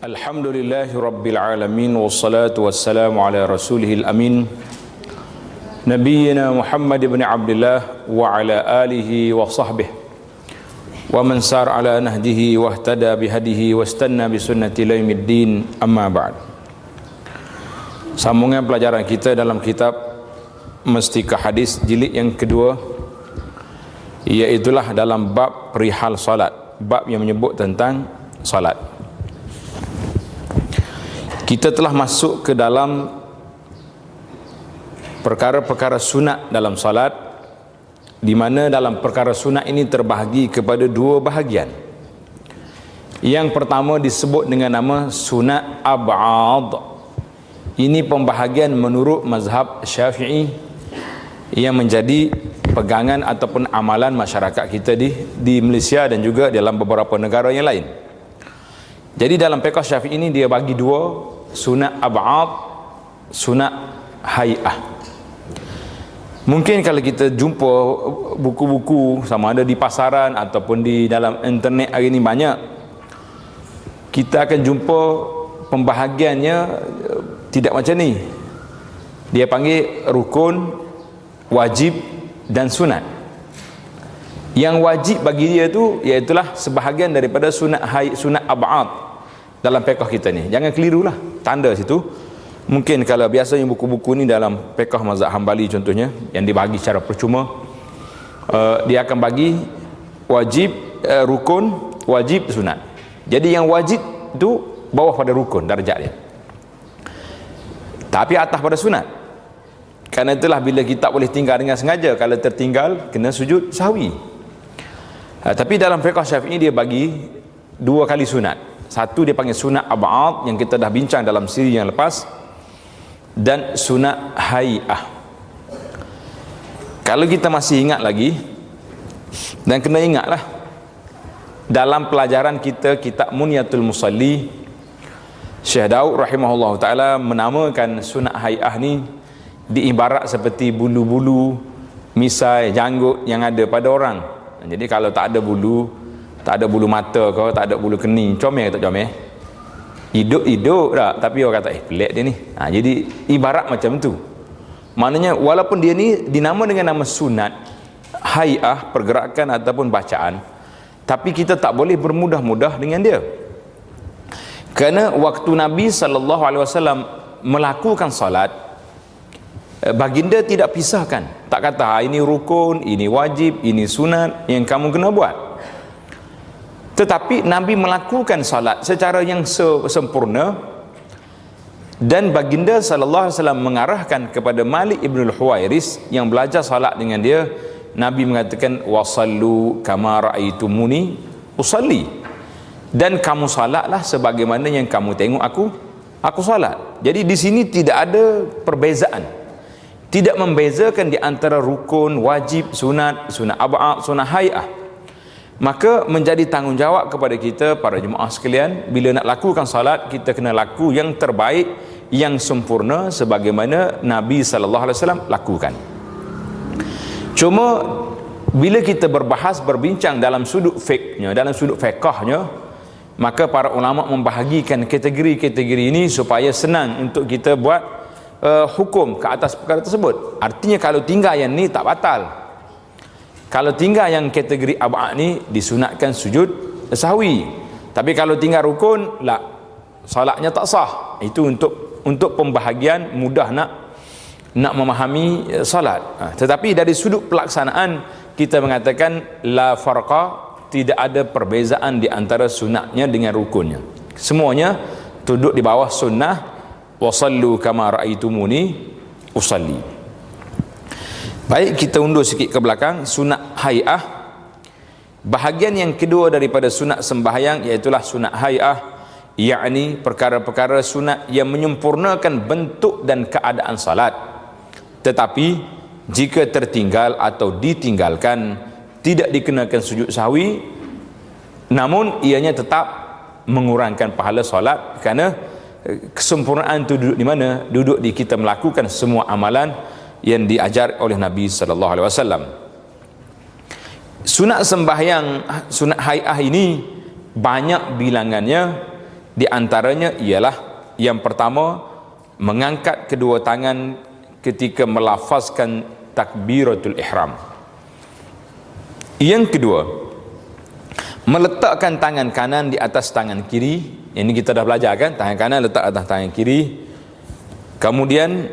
Alhamdulillahi Rabbil Alamin, wassalatu wassalamu ala rasulihil amin, Nabiyyina Muhammad ibn Abdullah wa ala alihi wa sahbihi wa man sar ala nahdihi wa ihtada bihadihi wa istanna bisunnati ila yaumiddin, amma ba'd. Sambungan pelajaran kita dalam kitab Mestika Hadis jilid yang kedua, iaitulah dalam bab perihal salat, bab yang menyebut tentang salat. Kita telah masuk ke dalam perkara-perkara sunat dalam salat, di mana dalam perkara sunat ini terbahagi kepada dua bahagian. Yang pertama disebut dengan nama sunat ab'ad. Ini pembahagian menurut mazhab Syafi'i yang menjadi pegangan ataupun amalan masyarakat kita di Malaysia dan juga dalam beberapa negara yang lain. Jadi dalam fiqh Syafi'i ini dia bagi dua, sunat ab'ad, sunat hay'ah. Mungkin kalau kita jumpa buku-buku sama ada di pasaran ataupun di dalam internet hari ini banyak, kita akan jumpa pembahagiannya tidak macam ni. Dia panggil rukun, wajib dan sunat. Yang wajib bagi dia tu iaitulah sebahagian daripada sunat sunat ab'ad dalam fiqh kita ni. Jangan kelirulah tanda situ. Mungkin kalau biasanya buku-buku ni dalam fiqh mazhab Hambali contohnya yang dibagi secara percuma, dia akan bagi wajib, rukun, wajib, sunat. Jadi yang wajib tu bawah pada rukun darjat dia, tapi atas pada sunat. Kerana itulah bila kita boleh tinggal dengan sengaja, kalau tertinggal kena sujud sahwi. Tapi dalam fiqh Syafi'i dia bagi dua kali sunat. Satu dia panggil sunat ab'ad yang kita dah bincang dalam siri yang lepas, dan sunat hay'ah. Kalau kita masih ingat lagi, dan kena ingatlah dalam pelajaran kita kitab Munyatul Musalli, Syekh Daud rahimahullah ta'ala menamakan sunat hay'ah ni diibarat seperti bulu-bulu misai janggut yang ada pada orang. Jadi kalau tak ada bulu, tak ada bulu mata kau, tak ada bulu kening, comel tak comel? Hidup tak, tapi orang kata pelik dia ni. Jadi ibarat macam tu. Maknanya walaupun dia ni dinama dengan nama sunat hay'ah, pergerakan ataupun bacaan, tapi kita tak boleh bermudah-mudah dengan dia. Kerana waktu Nabi SAW melakukan salat, baginda tidak pisahkan. Tak kata ini rukun, ini wajib, ini sunat yang kamu kena buat. Tetapi Nabi melakukan salat secara yang sempurna, dan baginda SAW mengarahkan kepada Malik ibn al-Huwairis yang belajar salat dengan dia. Nabi mengatakan wasallu kama ra'aitumuni usalli, dan kamu salatlah sebagaimana yang kamu tengok aku salat. Jadi di sini tidak ada perbezaan, tidak membezakan di antara rukun, wajib, sunat, sunat ab'ad, sunat hay'ah. Maka menjadi tanggungjawab kepada kita para jemaah sekalian, bila nak lakukan salat, kita kena laku yang terbaik, yang sempurna sebagaimana Nabi SAW lakukan. Cuma bila kita berbincang dalam sudut fiqhnya, dalam sudut fiqhnya, maka para ulama membahagikan kategori-kategori ini supaya senang untuk kita buat hukum ke atas perkara tersebut. Artinya kalau tinggal yang ni tak batal. Kalau tinggal yang kategori ab'ad ni disunatkan sujud sahwi. Tapi kalau tinggal rukun, salatnya tak sah. Itu untuk pembahagian mudah nak memahami salat. Tetapi dari sudut pelaksanaan kita mengatakan la farqa, tidak ada perbezaan di antara sunatnya dengan rukunnya. Semuanya duduk di bawah sunnah wasallu kama ra'aitumuni usalli. Baik, kita undur sikit ke belakang. Sunat hay'ah, bahagian yang kedua daripada sunat sembahyang, iaitulah sunat hay'ah, yakni perkara-perkara sunat yang menyempurnakan bentuk dan keadaan salat, tetapi jika tertinggal atau ditinggalkan tidak dikenakan sujud sahwi, namun ianya tetap mengurangkan pahala salat. Kerana kesempurnaan itu duduk di mana? Duduk di kita melakukan semua amalan yang diajar oleh Nabi SAW. Sunat sembahyang, sunat hay'ah ini banyak bilangannya, Di antaranya ialah yang pertama, mengangkat kedua tangan ketika melafazkan takbiratul ihram. Yang kedua, meletakkan tangan kanan di atas tangan kiri. Ini kita dah belajar kan, tangan kanan letak atas tangan kiri. Kemudian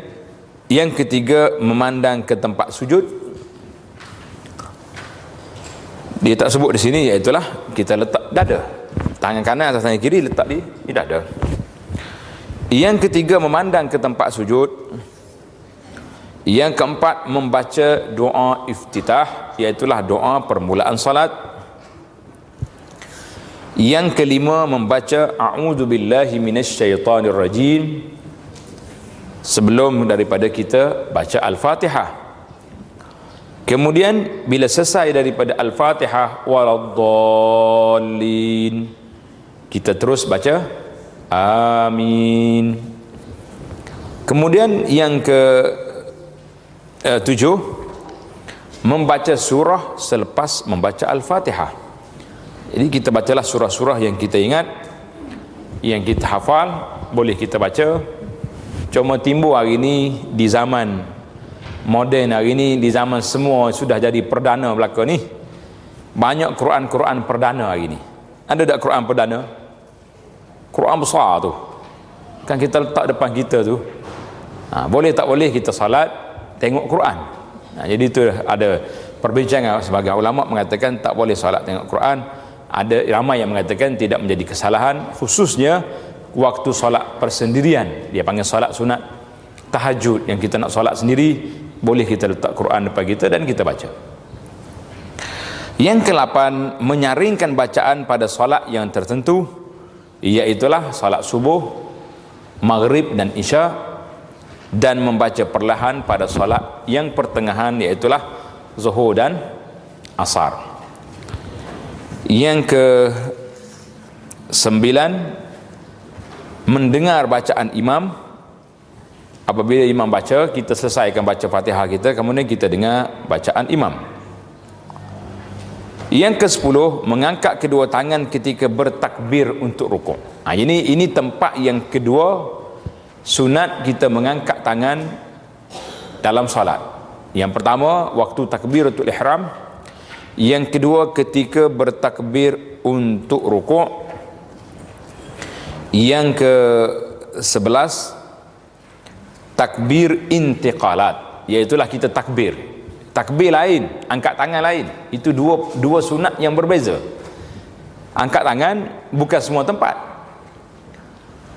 yang ketiga, memandang ke tempat sujud. Dia tak sebut di sini, iaitulah kita letak dada. Tangan kanan atas tangan kiri letak di dada. Yang ketiga, memandang ke tempat sujud. Yang keempat, membaca doa iftitah, iaitulah doa permulaan salat. Yang kelima, membaca a'udzubillahi minasyaitanir rajim sebelum daripada kita baca Al-Fatihah. Kemudian bila selesai daripada Al-Fatihah, waladdallin, kita terus baca amin. Kemudian yang ke tujuh, membaca surah selepas membaca Al-Fatihah. Jadi kita bacalah surah-surah yang kita ingat, yang kita hafal, boleh kita baca. Cuma timbul hari ini di zaman moden, hari ini di zaman semua sudah jadi perdana belaka ni, banyak Quran-Quran perdana hari ni. Ada tak Quran perdana? Quran besar tu kan kita letak depan kita tu, boleh tak boleh kita salat tengok Quran. Jadi itu ada perbincangan. Sebagai ulama mengatakan tak boleh salat tengok Quran. Ada ramai yang mengatakan tidak menjadi kesalahan, khususnya waktu solat persendirian. Dia panggil solat sunat tahajud, yang kita nak solat sendiri, boleh kita letak Quran depan kita dan kita baca. Yang ke-8, menyaringkan bacaan pada solat yang tertentu, iaitulah solat subuh, maghrib dan isya, dan membaca perlahan pada solat yang pertengahan, iaitulah zuhur dan asar. Yang ke-9, mendengar bacaan imam. Apabila imam baca, kita selesaikan baca Fatihah kita, kemudian kita dengar bacaan imam. Yang ke-10, mengangkat kedua tangan ketika bertakbir untuk rukuk. Ini tempat yang kedua sunat kita mengangkat tangan dalam salat. Yang pertama waktu takbiratul ihram, yang kedua ketika bertakbir untuk rukuk, yang ke-11 takbir intiqalat, iaitulah kita takbir lain, angkat tangan lain. Itu dua sunat yang berbeza. Angkat tangan bukan semua tempat,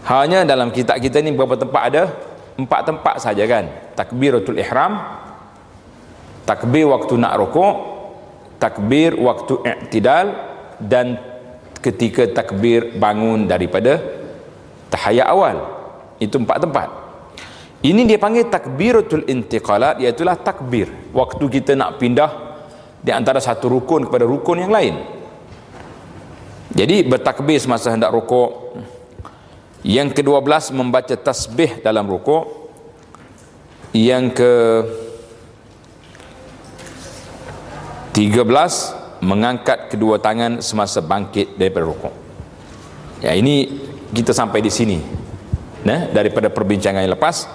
hanya dalam kitab kita ni berapa tempat? Ada 4 tempat saja kan. Takbiratul ihram, takbir waktu nak rukuk, takbir waktu i'tidal, dan ketika takbir bangun daripada tahiyat awal. Itu 4 tempat. Ini dia panggil takbiratul intiqalat, iaitulah takbir waktu kita nak pindah di antara satu rukun kepada rukun yang lain. Jadi bertakbir semasa hendak rukuk. Yang ke-12, membaca tasbih dalam rukuk. Yang ke-13, mengangkat kedua tangan semasa bangkit daripada rukuk. Ini kita sampai di sini. Daripada perbincangan yang lepas,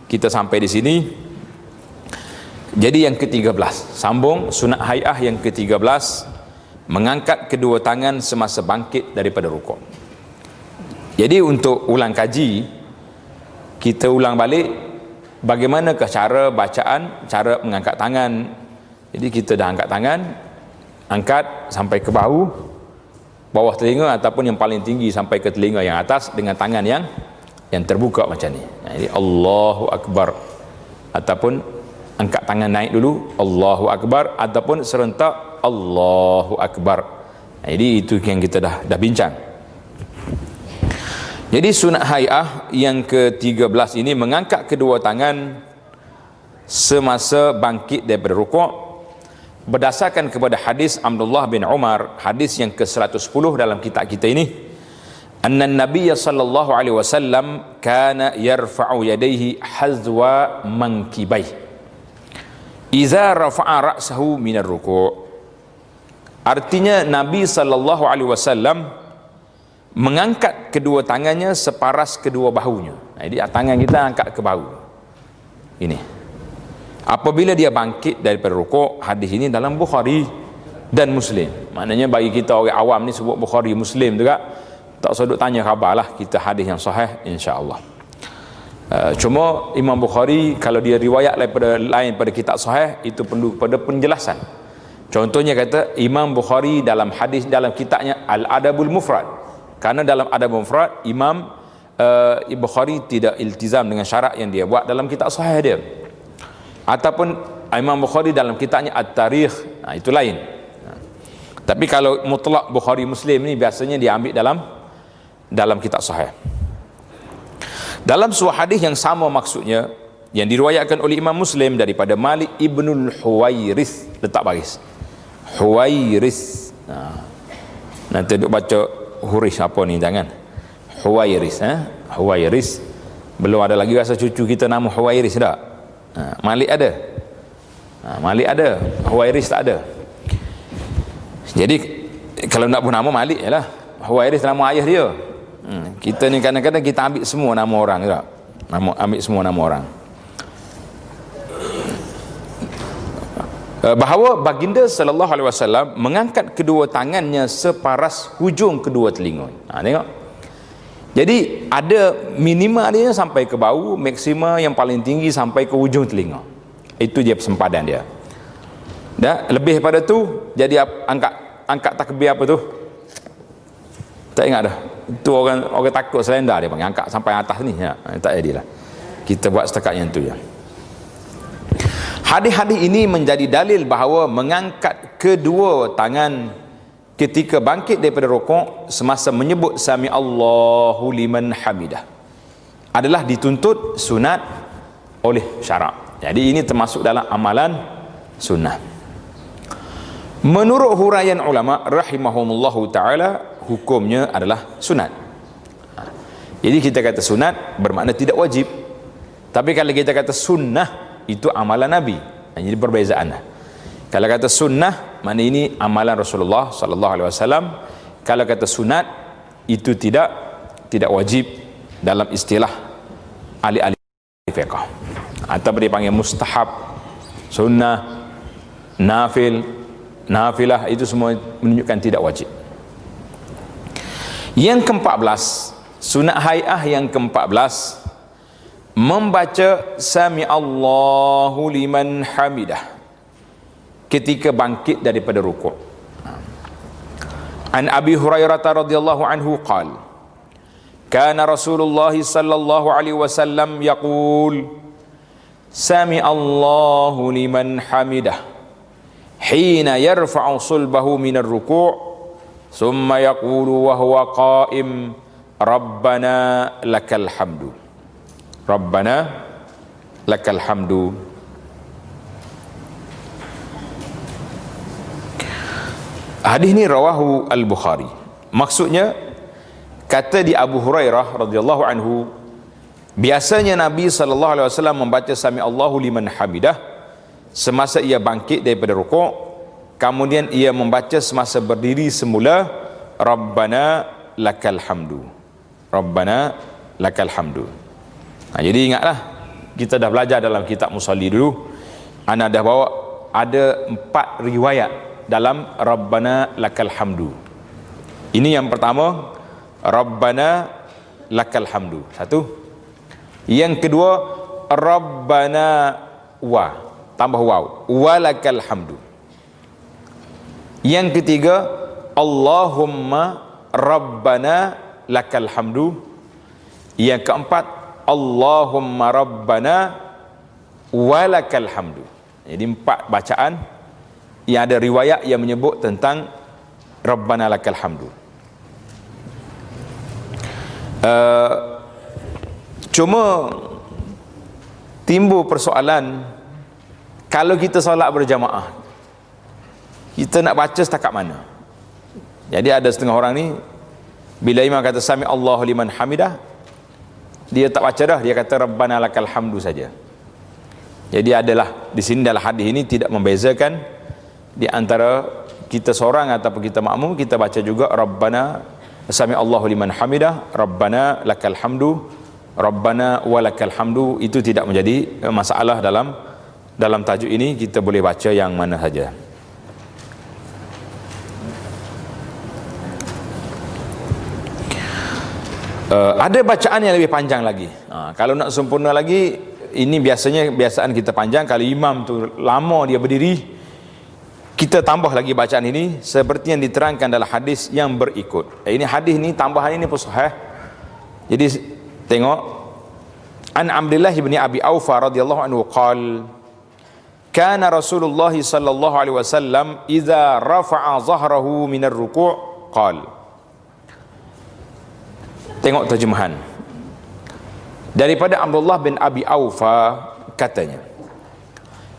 kita sampai di sini. Jadi yang ke-13, sambung sunat hai'ah yang ke-13, mengangkat kedua tangan semasa bangkit daripada rukuk. Jadi untuk ulang kaji, kita ulang balik bagaimanakah cara bacaan, cara mengangkat tangan. Jadi kita dah angkat tangan, angkat sampai ke bahu, bawah telinga, ataupun yang paling tinggi sampai ke telinga yang atas dengan tangan yang terbuka macam ni. Jadi Allahu Akbar, ataupun angkat tangan naik dulu Allahu Akbar, ataupun serentak Allahu Akbar. Jadi itu yang kita dah bincang. Jadi sunat hai'ah yang ke-13 ini, mengangkat kedua tangan semasa bangkit daripada rukuk, berdasarkan kepada hadis Abdullah bin Umar, hadis yang ke-110 dalam kitab kita ini. Anna Nabiya sallallahu alaihi wasallam kana yarfa'u yadayhi hazwa mankibai idza rafa'a ra'sahu minar ruku'. Artinya Nabi sallallahu alaihi wasallam mengangkat kedua tangannya separas kedua bahunya. Jadi tangan kita angkat ke bahu. Ini. Apabila dia bangkit daripada rukuk, hadis ini dalam Bukhari dan Muslim. Maknanya bagi kita orang awam ni sebut Bukhari Muslim juga, tak sudut tanya khabarlah, kita hadis yang sahih insya-Allah. Cuma Imam Bukhari kalau dia riwayat daripada lain pada kitab sahih, itu perlu pada penjelasan. Contohnya kata Imam Bukhari dalam hadis dalam kitabnya Al-Adabul Mufrad, karena dalam Adabul Mufrad Imam Bukhari tidak iltizam dengan syarat yang dia buat dalam kitab sahih dia. Ataupun Imam Bukhari dalam kitabnya At-Tarikh, itu lain. Tapi kalau mutlak Bukhari Muslim ni biasanya diambil dalam kitab sahih. Dalam sebuah hadis yang sama maksudnya, yang diriwayatkan oleh Imam Muslim daripada Malik ibnul Huwairis, letak baris Huwairis, nanti duk baca Huris apa ni, jangan Huwairis, Huwairis. Belum ada lagi rasa cucu kita nama Huwairis tak? Malik ada, Malik ada, Huwairis tak ada. Jadi kalau nak pun nama Malik je lah, Huwairis nama ayah dia. Kita ni kadang-kadang kita ambil semua nama orang tak? Ambil semua nama orang. Bahawa baginda sallallahu alaihi wasallam mengangkat kedua tangannya separas hujung kedua telinga. Tengok. Jadi ada minima dia sampai ke bahu, maksima yang paling tinggi sampai ke hujung telinga. Itu dia sempadan dia. Dah lebih pada tu jadi angkat takbir apa tu? Tak ingat dah. Itu orang takut selendar dia panggil, angkat sampai atas ni. Tak jadilah. Kita buat setakat yang tu je. Hadis-hadis ini menjadi dalil bahawa mengangkat kedua tangan ketika bangkit daripada rukuk semasa menyebut sami Allahu liman hamidah adalah dituntut sunat oleh syarak. Jadi ini termasuk dalam amalan sunnah. Menurut huraian ulama rahimahumullahu taala, hukumnya adalah sunat. Jadi kita kata sunat bermakna tidak wajib. Tapi kalau kita kata sunnah, itu amalan Nabi. Jadi perbezaan. Kalau kata sunnah, makna ini amalan Rasulullah sallallahu alaihi wasallam. Kalau kata sunat, itu tidak wajib dalam istilah ahli-ahli fiqh. Atau dipanggil mustahab, sunnah, nafilah, itu semua menunjukkan tidak wajib. Yang ke-14, sunat hai'ah yang ke-14, membaca sami Allahu liman hamidah ketika bangkit daripada rukuk. An Abi Hurairah radhiyallahu anhu qala kana Rasulullah sallallahu alaihi wasallam yaqul sami Allahu liman hamidah hina yarfa'u sulbahu minar ruku' thumma yaqulu wa huwa qa'im rabbana lakal hamdu rabbana lakal hamdu. Hadis ni rawahu al-Bukhari. Maksudnya kata di Abu Hurairah radhiyallahu anhu, biasanya Nabi sallallahu alaihi wasallam membaca sami Allahu liman hamidah semasa ia bangkit daripada rukuk, kemudian ia membaca semasa berdiri semula rabbana lakal hamdu rabbana lakal hamdu. Jadi ingatlah, kita dah belajar dalam kitab Musalli dulu, ana dah bawa ada 4 riwayat dalam rabbana lakal hamdu. Ini yang pertama, rabbana lakal hamdu, satu. Yang kedua, rabbana wa, tambah waw, walakal hamdu. Yang ketiga, Allahumma rabbana lakal hamdu. Yang keempat, Allahumma rabbana walakal hamdu. Jadi 4 bacaan yang ada riwayat yang menyebut tentang rabbana lakal hamdu. Cuma timbul persoalan, kalau kita solat berjamaah, kita nak baca setakat mana? Jadi ada setengah orang ni, bila imam kata sami Allahu liman hamidah, dia tak baca dah, dia kata rabbana lakal hamdu saja. Jadi adalah di sini dalam hadis ini tidak membezakan di antara kita seorang ataupun kita makmum, kita baca juga rabbana sami Allahu liman hamidah, Rabbana lakal hamdu, Rabbana walakal hamdu, itu tidak menjadi masalah dalam tajuk ini. Kita boleh baca yang mana saja. Ada bacaan yang lebih panjang lagi. Kalau nak sempurna lagi, ini biasaan kita panjang. Kalau imam tu lama dia berdiri, kita tambah lagi bacaan ini seperti yang diterangkan dalam hadis yang berikut. Ini hadis ni, tambahan ini pun sahih. Jadi tengok, an Abdullah bin Abi Aufa radhiyallahu anhu qala kana Rasulullah sallallahu alaihi wasallam idza rafa'a zahrahu min ar-ruku' qala. Tengok terjemahan daripada Abdullah bin Abi Aufa, katanya,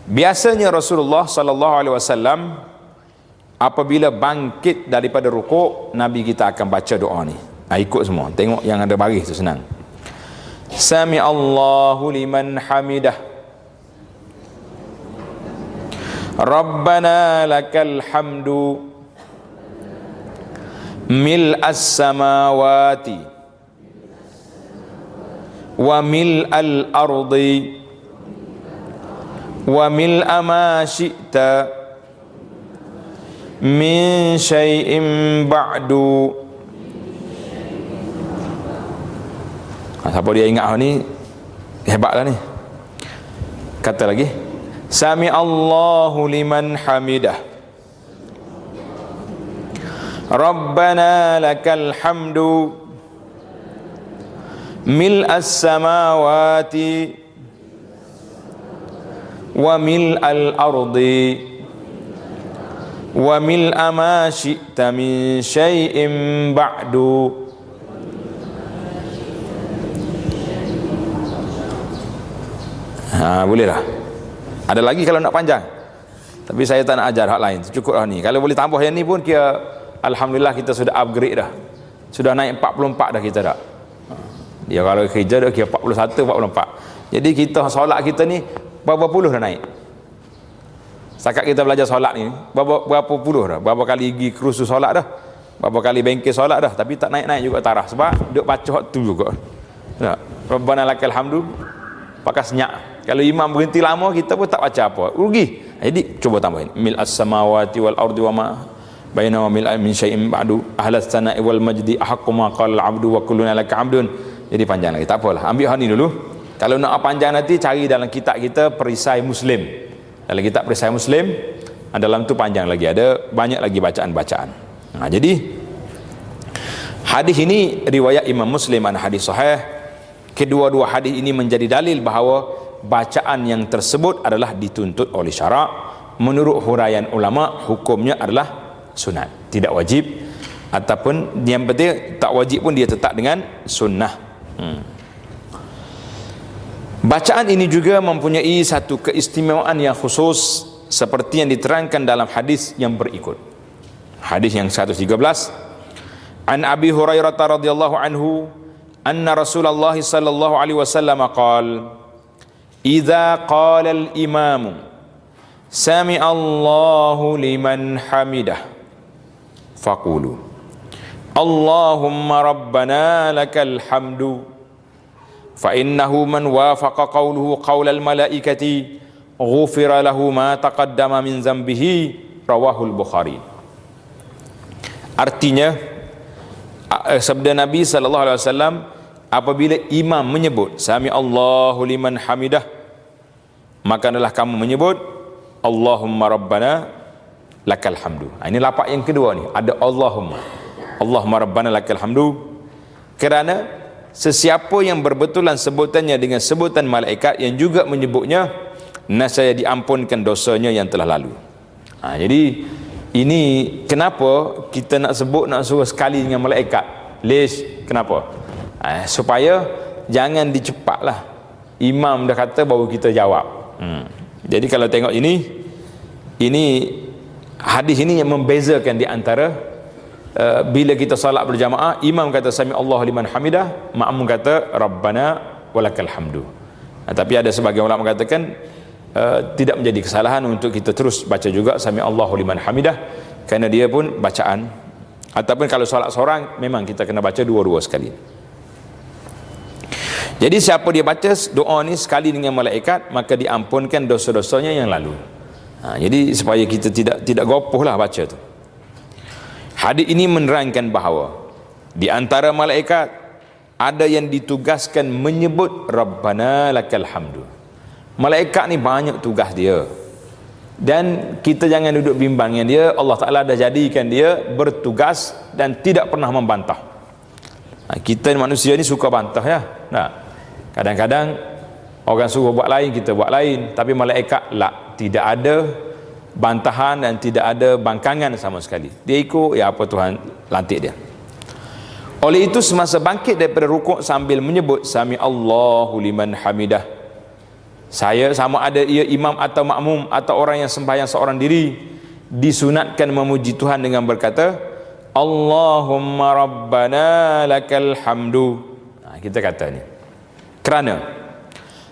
biasanya Rasulullah sallallahu alaihi wasallam apabila bangkit daripada rukuk, Nabi kita akan baca doa ni. Ikut semua, tengok yang ada baris tu senang. Sami Allahu liman hamidah, Rabbana lakal hamdu, mil'as samawati wa mil'al ardi wa mil'a ma syi'ta min syai'in ba'du. Siapa dia ingat ni, hebatlah ni. Kata lagi, Sami Allahu liman hamidah, Rabbana lakal hamdu, mil'as samawati wa mil'al ardi wa mil'a ma syi'ta min syai'in ba'du. Boleh dah. Ada lagi kalau nak panjang, tapi saya tak nak ajar hak lain, cukup lah ni. Kalau boleh tambah yang ni pun kira alhamdulillah, kita sudah upgrade dah, sudah naik 44 dah kita dah. Dia kalau kerja dah kira 41, 44. Jadi kita solat kita ni berapa puluh dah naik. Setakat kita belajar solat ni berapa puluh dah, berapa kali pergi kursus solat dah, berapa kali bengkel solat dah, tapi tak naik-naik juga taraf, sebab duk baca hak tu juga. Tak. Rabbana lakal hamdu pakai senyak. Kalau imam berhenti lama, kita pun tak baca apa, rugi. Jadi cuba tambahin, mil'as samawati wal ardi wa ma bainahuma mil'a min syai'in ba'du, ahlas sana'i wal majdi ahaqqu ma qala al-'abdu wa kulluna laka 'abdun. Jadi panjang lagi, tak apalah, ambil hal ni dulu. Kalau nak panjang nanti cari dalam kitab kita Perisai Muslim. Dalam kitab Perisai Muslim, dalam tu panjang lagi, ada banyak lagi bacaan-bacaan. Jadi hadis ini riwayat Imam Muslim, hadis sahih. Kedua-dua hadis ini menjadi dalil bahawa bacaan yang tersebut adalah dituntut oleh syarak. Menurut huraian ulama, hukumnya adalah sunat, tidak wajib, ataupun yang penting tak wajib pun dia tetap dengan sunnah. Bacaan ini juga mempunyai satu keistimewaan yang khusus seperti yang diterangkan dalam hadis yang berikut. Hadis yang 113, an Abi Hurairah radhiyallahu anhu anna Rasulullah sallallahu alaihi wasallam qala idza qala al-imamu sami Allahu liman hamidah faqulu Allahumma rabbana lakal hamdu fa innahu man wafaqa qawluhu qawlal malaikati ghufira lahu ma taqaddama min zambihi, rawahul Bukhari. Artinya, sabda Nabi sallallahu alaihi wasallam, apabila imam menyebut sami Allahu liman hamidah, maka adalah kamu menyebut Allahumma rabbana lakal hamdu. Ini lapak yang kedua ni, ada Allahumma rabbana lakal hamdu, kerana sesiapa yang berbetulan sebutannya dengan sebutan malaikat yang juga menyebutnya, nescaya diampunkan dosanya yang telah lalu. Jadi ini kenapa kita nak sebut, nak suruh sekali dengan malaikat. Kenapa? Supaya jangan dicepatlah, imam dah kata baru kita jawab. Jadi kalau tengok ini hadis ini yang membezakan di antara bila kita salat berjamaah, imam kata sami Allahu liman hamidah, makmum kata rabbana walakal hamdu. Tapi ada sebagian ulama mengatakan tidak menjadi kesalahan untuk kita terus baca juga sami Allahu liman hamidah, kerana dia pun bacaan Ataupun kalau solat seorang, memang kita kena baca dua-dua sekali. Jadi siapa dia baca doa ni sekali dengan malaikat, maka diampunkan dosa-dosanya yang lalu. Jadi supaya kita tidak gopoh lah baca tu. Hadis ini menerangkan bahawa di antara malaikat ada yang ditugaskan menyebut Rabbana lakal hamdu. Malaikat ni banyak tugas dia, dan kita jangan duduk bimbang dengan dia. Allah Ta'ala dah jadikan dia bertugas dan tidak pernah membantah. Kita manusia ni suka bantah ya. Kadang-kadang orang suruh buat lain, kita buat lain. Tapi malaikat tidak ada bantahan dan tidak ada bangkangan sama sekali. Dia ikut ya apa Tuhan lantik dia. Oleh itu semasa bangkit daripada rukuk sambil menyebut Sami Allahu liman hamidah, saya sama ada ia imam atau makmum atau orang yang sembahyang seorang diri, disunatkan memuji Tuhan dengan berkata Allahumma rabbana lakal hamdu. Kita kata ni kerana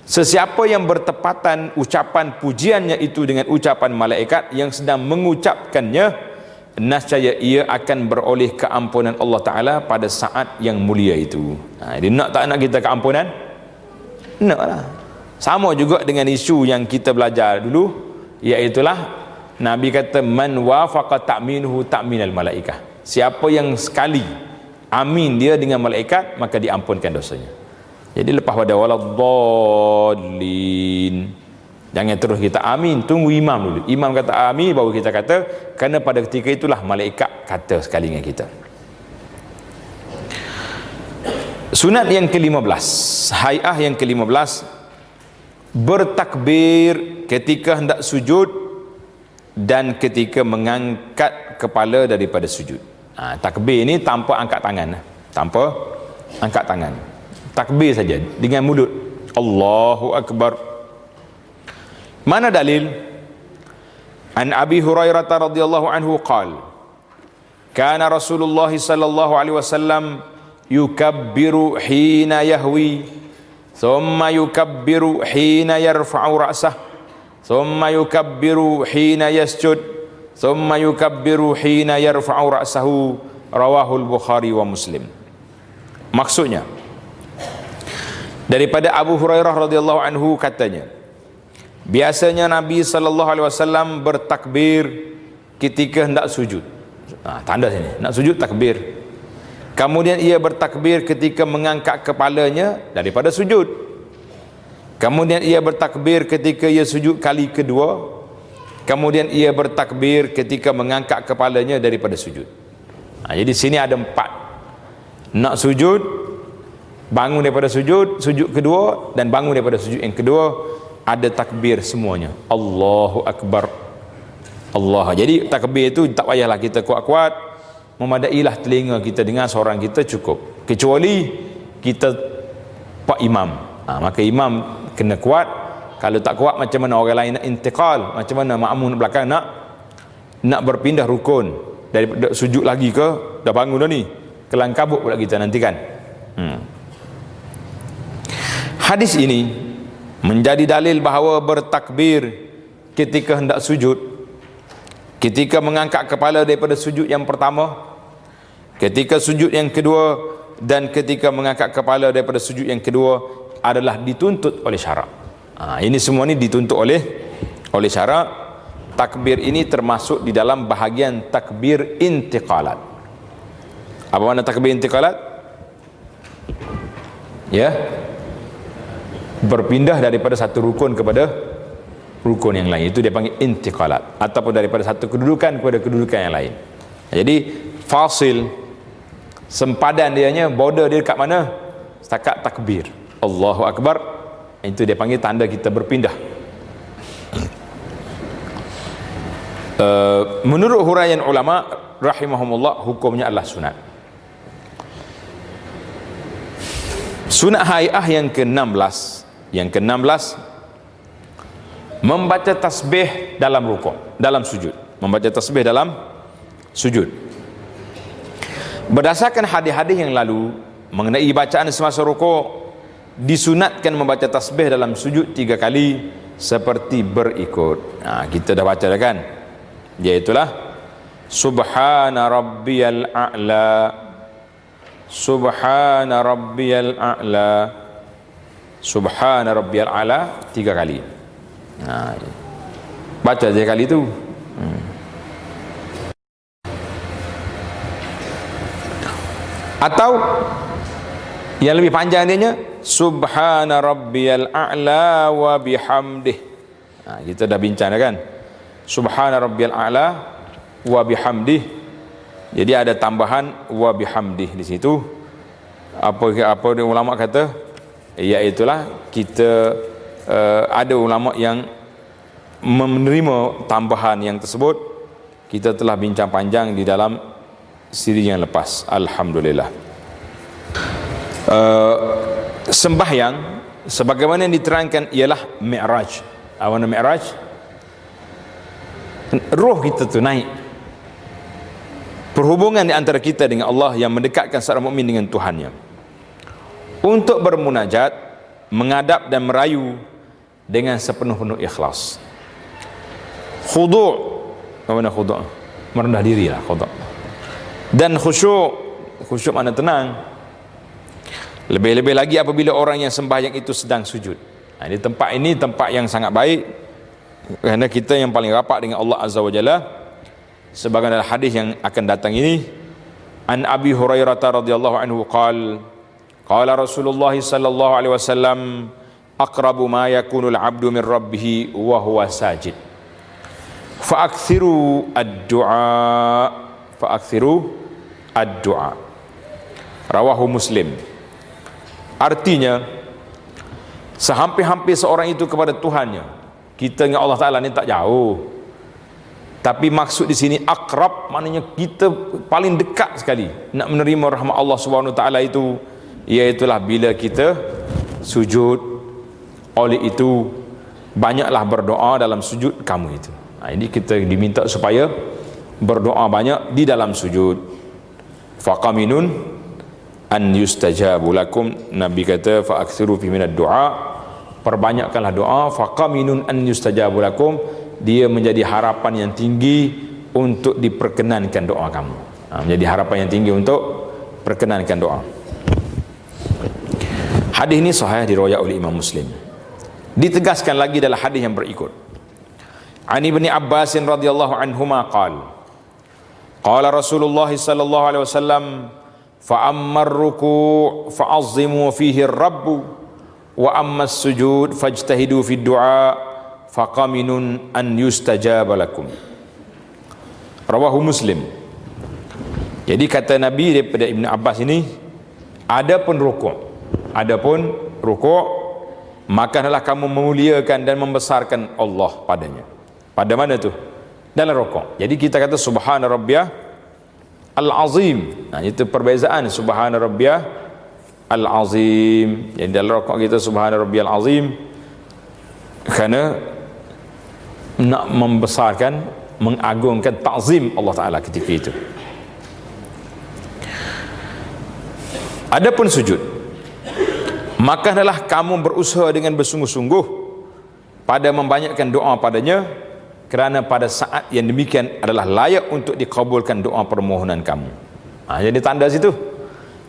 sesiapa yang bertepatan ucapan pujiannya itu dengan ucapan malaikat yang sedang mengucapkannya, nescaya ia akan beroleh keampunan Allah Ta'ala pada saat yang mulia itu. Dia nak tak nak kita keampunan? Nak lah. Sama juga dengan isu yang kita belajar dulu, iaitulah Nabi kata man wafaqa ta'minuhu ta'minal malaikah. Siapa yang sekali amin dia dengan malaikat, maka diampunkan dosanya. Jadi lepas pada waladdallin, jangan terus kita amin, tunggu imam dulu. Imam kata amin baru kita kata, kerana pada ketika itulah malaikat kata sekali dengan kita. Sunat yang ke-15, hai'ah yang ke-15, bertakbir ketika hendak sujud dan ketika mengangkat kepala daripada sujud. Takbir ini tanpa angkat tangan, tanpa angkat tangan, takbir saja dengan mulut, Allahu Akbar. Mana dalil? An Abi Hurairah radhiyallahu anhu qala kana Rasulullah sallallahu alaihi wasallam yukabbiru hina yahwi, thumma yukabbiru hina yarfa'u ra'sah, thumma yukabbiru hina yasjud, thumma yukabbiru hina yarfa'u ra'sahu. Rawahul Bukhari wa Muslim. Maksudnya daripada Abu Hurairah radhiyallahu anhu katanya, biasanya Nabi sallallahu alaihi wasallam bertakbir ketika hendak sujud. Tanda sini, nak sujud takbir. Kemudian ia bertakbir ketika mengangkat kepalanya daripada sujud. Kemudian ia bertakbir ketika ia sujud kali kedua. Kemudian ia bertakbir ketika mengangkat kepalanya daripada sujud. Jadi sini ada 4. Nak sujud, bangun daripada sujud, sujud kedua, dan bangun daripada sujud yang kedua, ada takbir semuanya. Allahu Akbar. Allah. Jadi takbir itu tak payahlah kita kuat-kuat, memadailah telinga kita dengar seorang kita cukup, kecuali kita pak imam. Maka imam kena kuat. Kalau tak kuat, macam mana orang lain nak intiqal, macam mana makmum belakang nak berpindah rukun daripada sujud lagi ke, dah bangun dah ni, kelang kabut pula kita nanti kan. Hadis ini menjadi dalil bahawa bertakbir ketika hendak sujud, ketika mengangkat kepala daripada sujud yang pertama, ketika sujud yang kedua, dan ketika mengangkat kepala daripada sujud yang kedua adalah dituntut oleh syarak. Ini semua ni dituntut oleh syarak. Takbir ini termasuk di dalam bahagian takbir intiqalat. Apa makna takbir intiqalat? Ya, berpindah daripada satu rukun kepada rukun yang lain, itu dia panggil intiqalat, ataupun daripada satu kedudukan kepada kedudukan yang lain. Jadi fasil, sempadan dianya, border dia dekat mana? Setakat takbir Allahu Akbar, itu dia panggil tanda kita berpindah. Menurut huraian ulama rahimahumullah, hukumnya adalah sunat. Sunat hai'ah yang ke-16, membaca tasbih dalam rukuk, dalam sujud, membaca tasbih dalam sujud. Berdasarkan hadis-hadis yang lalu mengenai bacaan semasa rukuk, disunatkan membaca tasbih dalam sujud 3 kali seperti berikut. Kita dah baca dah kan, iaitulah Subhana rabbiyal a'la, subhana rabbiyal a'la, subhana rabbiyal a'la 3 kali. Baca 3 kali tu. Atau yang lebih panjang dia, subhana rabbiyal a'la wa bihamdih. Kita dah bincang dah kan, subhana rabbiyal a'la wa bihamdih. Jadi ada tambahan wa bihamdih di situ. Apa ulama kata, iaitulah kita ada ulama yang menerima tambahan yang tersebut. Kita telah bincang panjang di dalam siri yang lepas. Alhamdulillah. Sembahyang sebagaimana yang diterangkan ialah mi'raj. Awana mi'raj, roh kita tu naik, perhubungan di antara kita dengan Allah yang mendekatkan seorang mukmin dengan Tuhannya untuk bermunajat, menghadap dan merayu dengan sepenuh-penuh ikhlas. Khudu', apa makna khudu'? Merendah diri lah khudu'. Dan khusyuk, khusyuk makna tenang. Lebih-lebih lagi apabila orang yang sembahyang itu sedang sujud. Di tempat ini tempat yang sangat baik, kerana kita yang paling rapat dengan Allah Azza wa Jalla. Sebagaimana hadis yang akan datang ini, an Abi Hurairah radhiyallahu anhu qala Rasulullah sallallahu alaihi wasallam, aqrabu ma yakunu al-'abdu min rabbih wa huwa sajid, fa'akthiru ad-du'a. Rawahu Muslim. Artinya, sehampir-hampir seorang itu kepada Tuhannya. Kita dengan Allah Ta'ala ni tak jauh, tapi maksud di sini akrab, maknanya kita paling dekat sekali nak menerima rahmat Allah Subhanahu Wa Ta'ala itu, iaitulah bila kita sujud. Oleh itu banyaklah berdoa dalam sujud kamu itu. Ini kita diminta supaya berdoa banyak di dalam sujud. Faqaminun an yustajabu lakum. Nabi kata fa'akthiru fi minad du'a, perbanyakkanlah doa. Faqaminun an yustajabu lakum, dia menjadi harapan yang tinggi untuk diperkenankan doa kamu. Menjadi harapan yang tinggi untuk perkenankan doa. Hadis ini sahih, diriwayatkan oleh Imam Muslim. Ditegaskan lagi dalam hadis yang berikut. An Ibni Abbas radhiyallahu anhuma qala Rasulullah sallallahu alaihi wasallam, fa ammar ruku' fa'azzimu fihi ar-rabb wa amma as-sujud fajtahidu fi ad-du'a faqaminun an yustajaba lakum. Rawahu Muslim. Jadi kata Nabi daripada Ibn Abbas ini, adapun rukuk, maka hendaklah kamu memuliakan dan membesarkan Allah padanya. Pada mana tu? Dalam rukuk. Jadi kita kata subhana rabbiyah al-azim. Itu perbezaan subhana rabbiyah al-azim. Jadi dalam rukuk kita subhana rabbiyal azim, kerana nak membesarkan, mengagungkan, ta'zim Allah Ta'ala ketika itu. Adapun sujud, maka hendaklah kamu berusaha dengan bersungguh-sungguh pada membanyakkan doa padanya, kerana pada saat yang demikian adalah layak untuk dikabulkan doa permohonan kamu. Jadi tanda situ,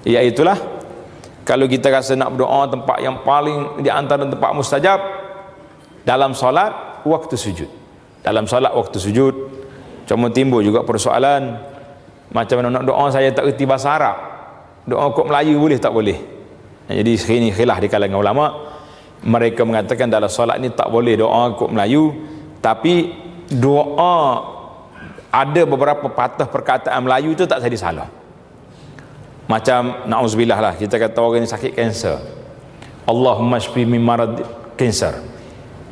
iaitulah kalau kita rasa nak berdoa tempat yang paling di antara tempat mustajab, dalam solat waktu sujud. Dalam solat waktu sujud. Cuma timbul juga persoalan, macam mana nak doa, saya tak reti bahasa Arab, doa kod Melayu boleh tak boleh? Jadi ini khilaf di kalangan ulama. Mereka mengatakan dalam solat ni tak boleh doa kod Melayu, tapi doa ada beberapa patah perkataan Melayu itu tak jadi salah. Macam na'udzubillah lah, kita kata orang ni sakit kanser, Allahumma shfi min marad kanser.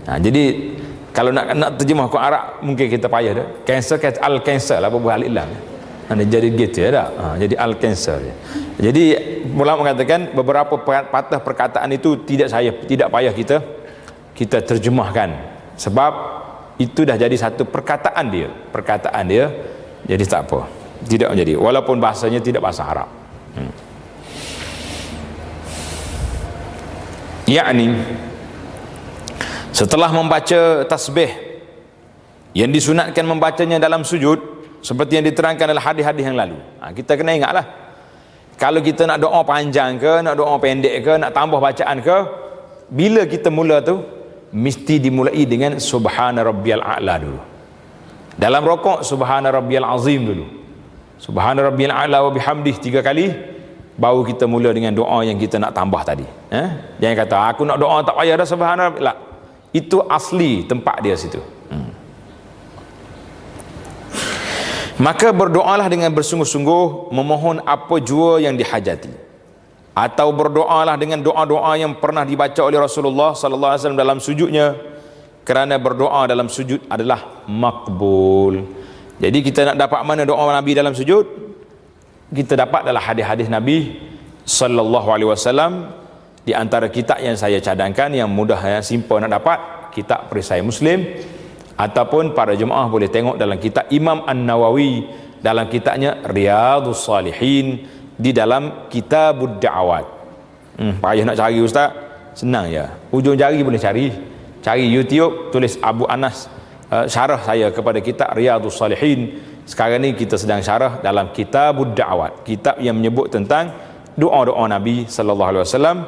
Jadi kalau nak terjemah kod Arab mungkin kita payah dah. Kanser kata al-kanser lah, buah al-ilam. Jadi gitu ya dah. Jadi al-kanser. Jadi ulama mengatakan beberapa patah perkataan itu tidak payah kita terjemahkan, sebab itu dah jadi satu perkataan dia, jadi tak apa, tidak menjadi, walaupun bahasanya tidak bahasa Arab. Yakni setelah membaca tasbih yang disunatkan membacanya dalam sujud, seperti yang diterangkan dalam hadis-hadis yang lalu. Kita kena ingatlah, kalau kita nak doa panjang ke, nak doa pendek ke, nak tambah bacaan ke, bila kita mula tu mesti dimulai dengan subhana rabbiyal a'la dulu. Dalam rokok subhana rabbiyal azim dulu, subhana rabbiyal a'la wa bihamdih 3 kali, baru kita mula dengan doa yang kita nak tambah tadi. Jangan kata aku nak doa tak payah dah subhana rabbiyal a'la. Itu asli tempat dia situ. Maka berdoalah dengan bersungguh-sungguh memohon apa jua yang dihajati, atau berdoalah dengan doa-doa yang pernah dibaca oleh Rasulullah sallallahu alaihi wasallam dalam sujudnya, kerana berdoa dalam sujud adalah makbul. Jadi kita nak dapat mana doa Nabi dalam sujud? Kita dapat dalam hadis-hadis Nabi sallallahu alaihi wasallam. Di antara kitab yang saya cadangkan yang mudah, yang simple nak dapat, kitab Perisai Muslim, ataupun para jemaah boleh tengok dalam kitab Imam An-Nawawi dalam kitabnya Riyadhus Salihin di dalam Kitabud Da'awat. Payah nak cari ustaz, senang ya, ujung jari boleh cari YouTube, tulis Abu Anas syarah saya kepada kitab Riyadhus Salihin. Sekarang ni kita sedang syarah dalam Kitabud Da'awat, kitab yang menyebut tentang doa-doa Nabi sallallahu alaihi wasallam.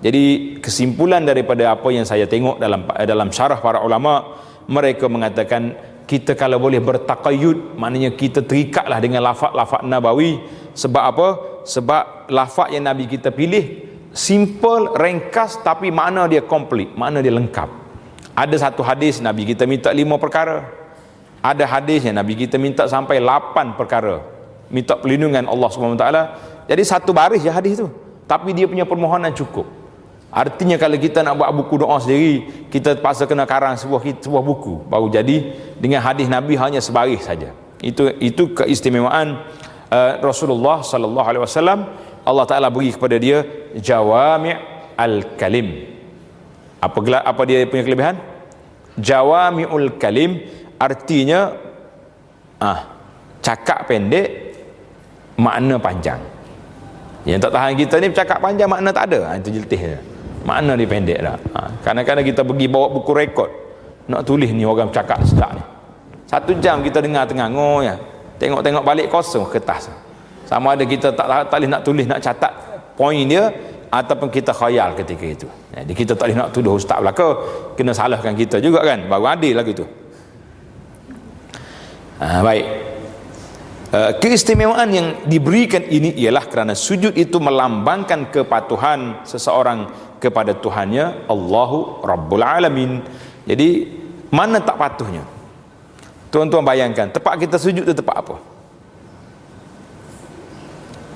Jadi kesimpulan daripada apa yang saya tengok dalam syarah para ulama, mereka mengatakan kita kalau boleh bertaqayyud, maknanya kita terikatlah dengan lafaz-lafaz Nabawi. Sebab apa? Sebab lafaz yang Nabi kita pilih simple, ringkas, tapi makna dia komplit, makna dia lengkap. Ada satu hadis Nabi kita minta 5 perkara, ada hadis yang Nabi kita minta sampai 8 perkara, minta perlindungan Allah SWT. Jadi satu baris je hadis tu, tapi dia punya permohonan cukup. Artinya kalau kita nak buat buku doa sendiri, kita terpaksa kena karang sebuah buku baru jadi. Dengan hadis Nabi hanya sebaris saja. Itu keistimewaan Rasulullah sallallahu alaihi wasallam. Allah Taala beri kepada dia jawami' al-kalim. Apa dia punya kelebihan? Jawami'ul kalim, artinya cakap pendek, makna panjang. Yang tak tahan kita ni cakap panjang, makna tak ada. Itu jeltih dia, makna dia pendek dah. Kadang-kadang kita pergi bawa buku rekod, nak tulis ni orang cakap sedap ni, 1 jam kita dengar tengah ya. Tengok-tengok balik kosong kertas. Sama ada kita tak boleh nak tulis, nak catat poin dia, ataupun kita khayal ketika itu. Jadi kita tak boleh nak tuduh ustaz belaka, kena salahkan kita juga kan, baru adil lagi tu. Baik. Keistimewaan yang diberikan ini ialah kerana sujud itu melambangkan kepatuhan seseorang kepada Tuhannya, Allahu Rabbul Alamin. Jadi mana tak patuhnya? Tuan-tuan bayangkan, tempat kita sujud tu tempat apa?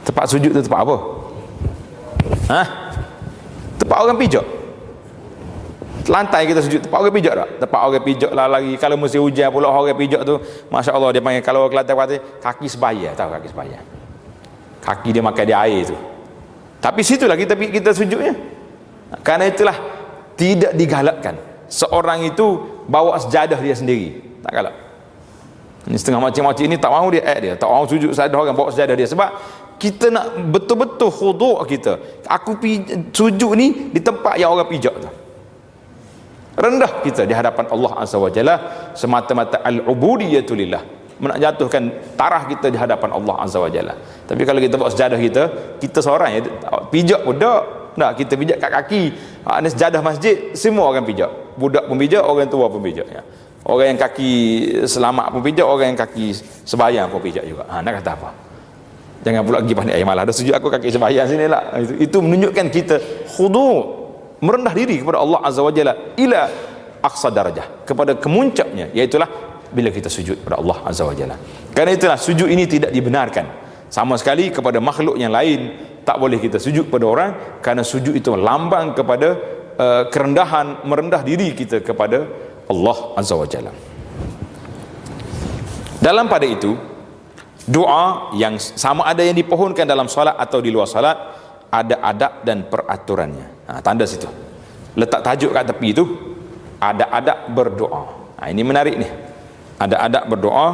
Tempat sujud tu tempat apa? Tempat orang pijak. Lantai kita sujud, tempat orang pijak tak? Tempat orang pijak lah lagi. Kalau musim hujan pula orang pijak tu, Masya Allah, dia panggil, kalau Kelantan kata kaki sebaya. Tahu kaki sebaya? Kaki dia makan di air tu. Tapi situlah kita sujudnya. Karena itulah tidak digalakkan seorang itu bawa sejadah dia sendiri. Tak galak. Ini setengah macam-macam ini tak mahu dia tak mahu sujud saja orang bawa sejadah dia. Sebab kita nak betul-betul khuduk kita. Aku sujud ni di tempat yang orang pijak tu. Rendah kita di hadapan Allah Azza wa Jalla, semata-mata al-ubudiyatu lillah, menjatuhkan tarah kita di hadapan Allah Azza wa Jalla. Tapi kalau kita bawa sejadah kita seorang ya, pijak pun tak, kita pijak kat kaki. Ada sejadah masjid, semua orang pijak. Budak pun pijak, orang tua pun pijak ya. Orang yang kaki selamat pun pijak, orang yang kaki sebayang pun pijak juga. Nak kata apa? Jangan pula pergi pandai, malah dah sujud aku kaki sebayang sini lah. Itu menunjukkan kita khudu', merendah diri kepada Allah Azza wa Jalla ila aqsa darajah, kepada kemuncaknya, iaitulah bila kita sujud kepada Allah Azza wa Jalla. Karena itulah sujud ini tidak dibenarkan sama sekali kepada makhluk yang lain. Tak boleh kita sujud kepada orang, karena sujud itu lambang kepada kerendahan, merendah diri kita kepada Allah Azza wa Jalla. Dalam pada itu, doa yang sama ada yang dipohonkan dalam solat atau di luar solat, ada adab dan peraturannya. Tanda situ, letak tajuk kat tepi itu, ada adab berdoa. Ini menarik nih, ada adab berdoa.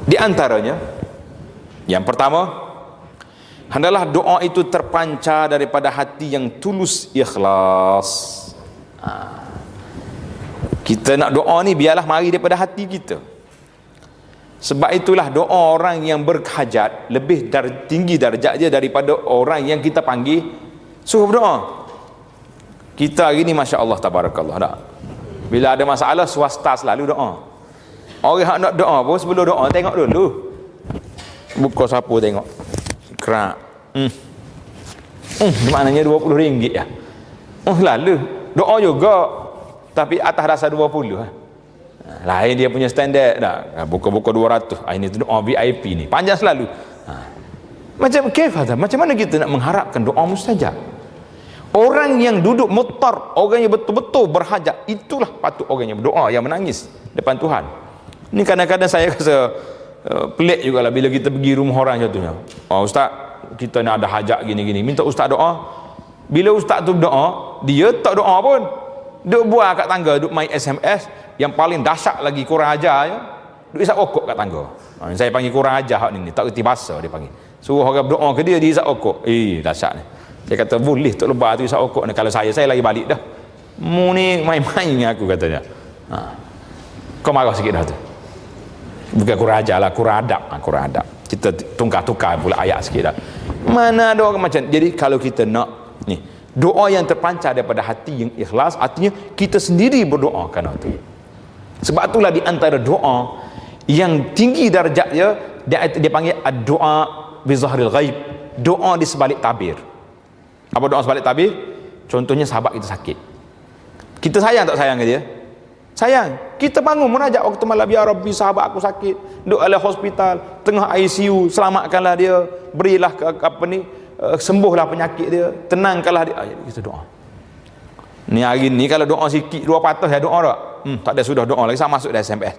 Di antaranya, yang pertama, hendaklah doa itu terpancar daripada hati yang tulus ikhlas. Kita nak doa ni biarlah mari daripada hati kita. Sebab itulah doa orang yang berhajat lebih tinggi darjat dia daripada orang yang kita panggil suruh berdoa. Kita hari ni Masya Allah tabarakallah tak? Bila ada masalah swasta selalu doa. Orang yang nak doa pun sebelum doa tengok dulu. Buka sapu tengok. Kerak. Maknanya RM20 ya. Lalu doa juga tapi atas dasar 20 lah. Lain dia punya standard dah. Buka-buka 200. Ini tu doa VIP ni. Panjang selalu. Macam mana kita nak mengharapkan doa mustajab? Orang yang duduk muttar, orang yang betul-betul berhajat, itulah patut orang yang berdoa, yang menangis depan Tuhan. Ni kadang-kadang saya rasa pelik jugalah bila kita pergi rumah orang contohnya. Ustaz, kita nak ada hajat gini-gini, minta ustaz doa. Bila ustaz tu berdoa, dia tak doa pun. Duk buat kat tangga, duk main SMS. Yang paling dahsyat lagi kurang ajar je, duk isap okok kat tangga. Saya panggil kurang ajar hak ni, tak reti bahasa dia panggil. Suruh orang berdoa ke dia isap okok. Dahsyat ni. Saya kata boleh Tok Lebar tu isap okok ni. Kalau saya lagi balik dah. Mu ni main-main dengan aku katanya. Kau marah sikit dah tu. Bukan kurang ajar lah, kurang adab. Kurang adab. Kita tukar-tukar pula ayat sikit dah. Mana ada orang macam. Jadi kalau kita nak ni, doa yang terpancar daripada hati yang ikhlas, artinya kita sendiri berdoa kerana tu. Sebab itulah di antara doa yang tinggi darjat dia panggil doa bi zahril ghaib, doa di sebalik tabir. Apa doa sebalik tabir? Contohnya sahabat kita sakit, kita sayang tak sayang ke dia? Sayang. Kita bangun munajat waktu malam, ya Rabbi sahabat aku sakit, duduk dalam hospital, tengah ICU, selamatkanlah dia, berilah sembuhlah penyakit dia, tenangkanlah dia. Kita doa. Ni hari ni kalau doa sikit dua patah ya doa tak? Tak ada sudah doa lagi, sama masuk dah SMS.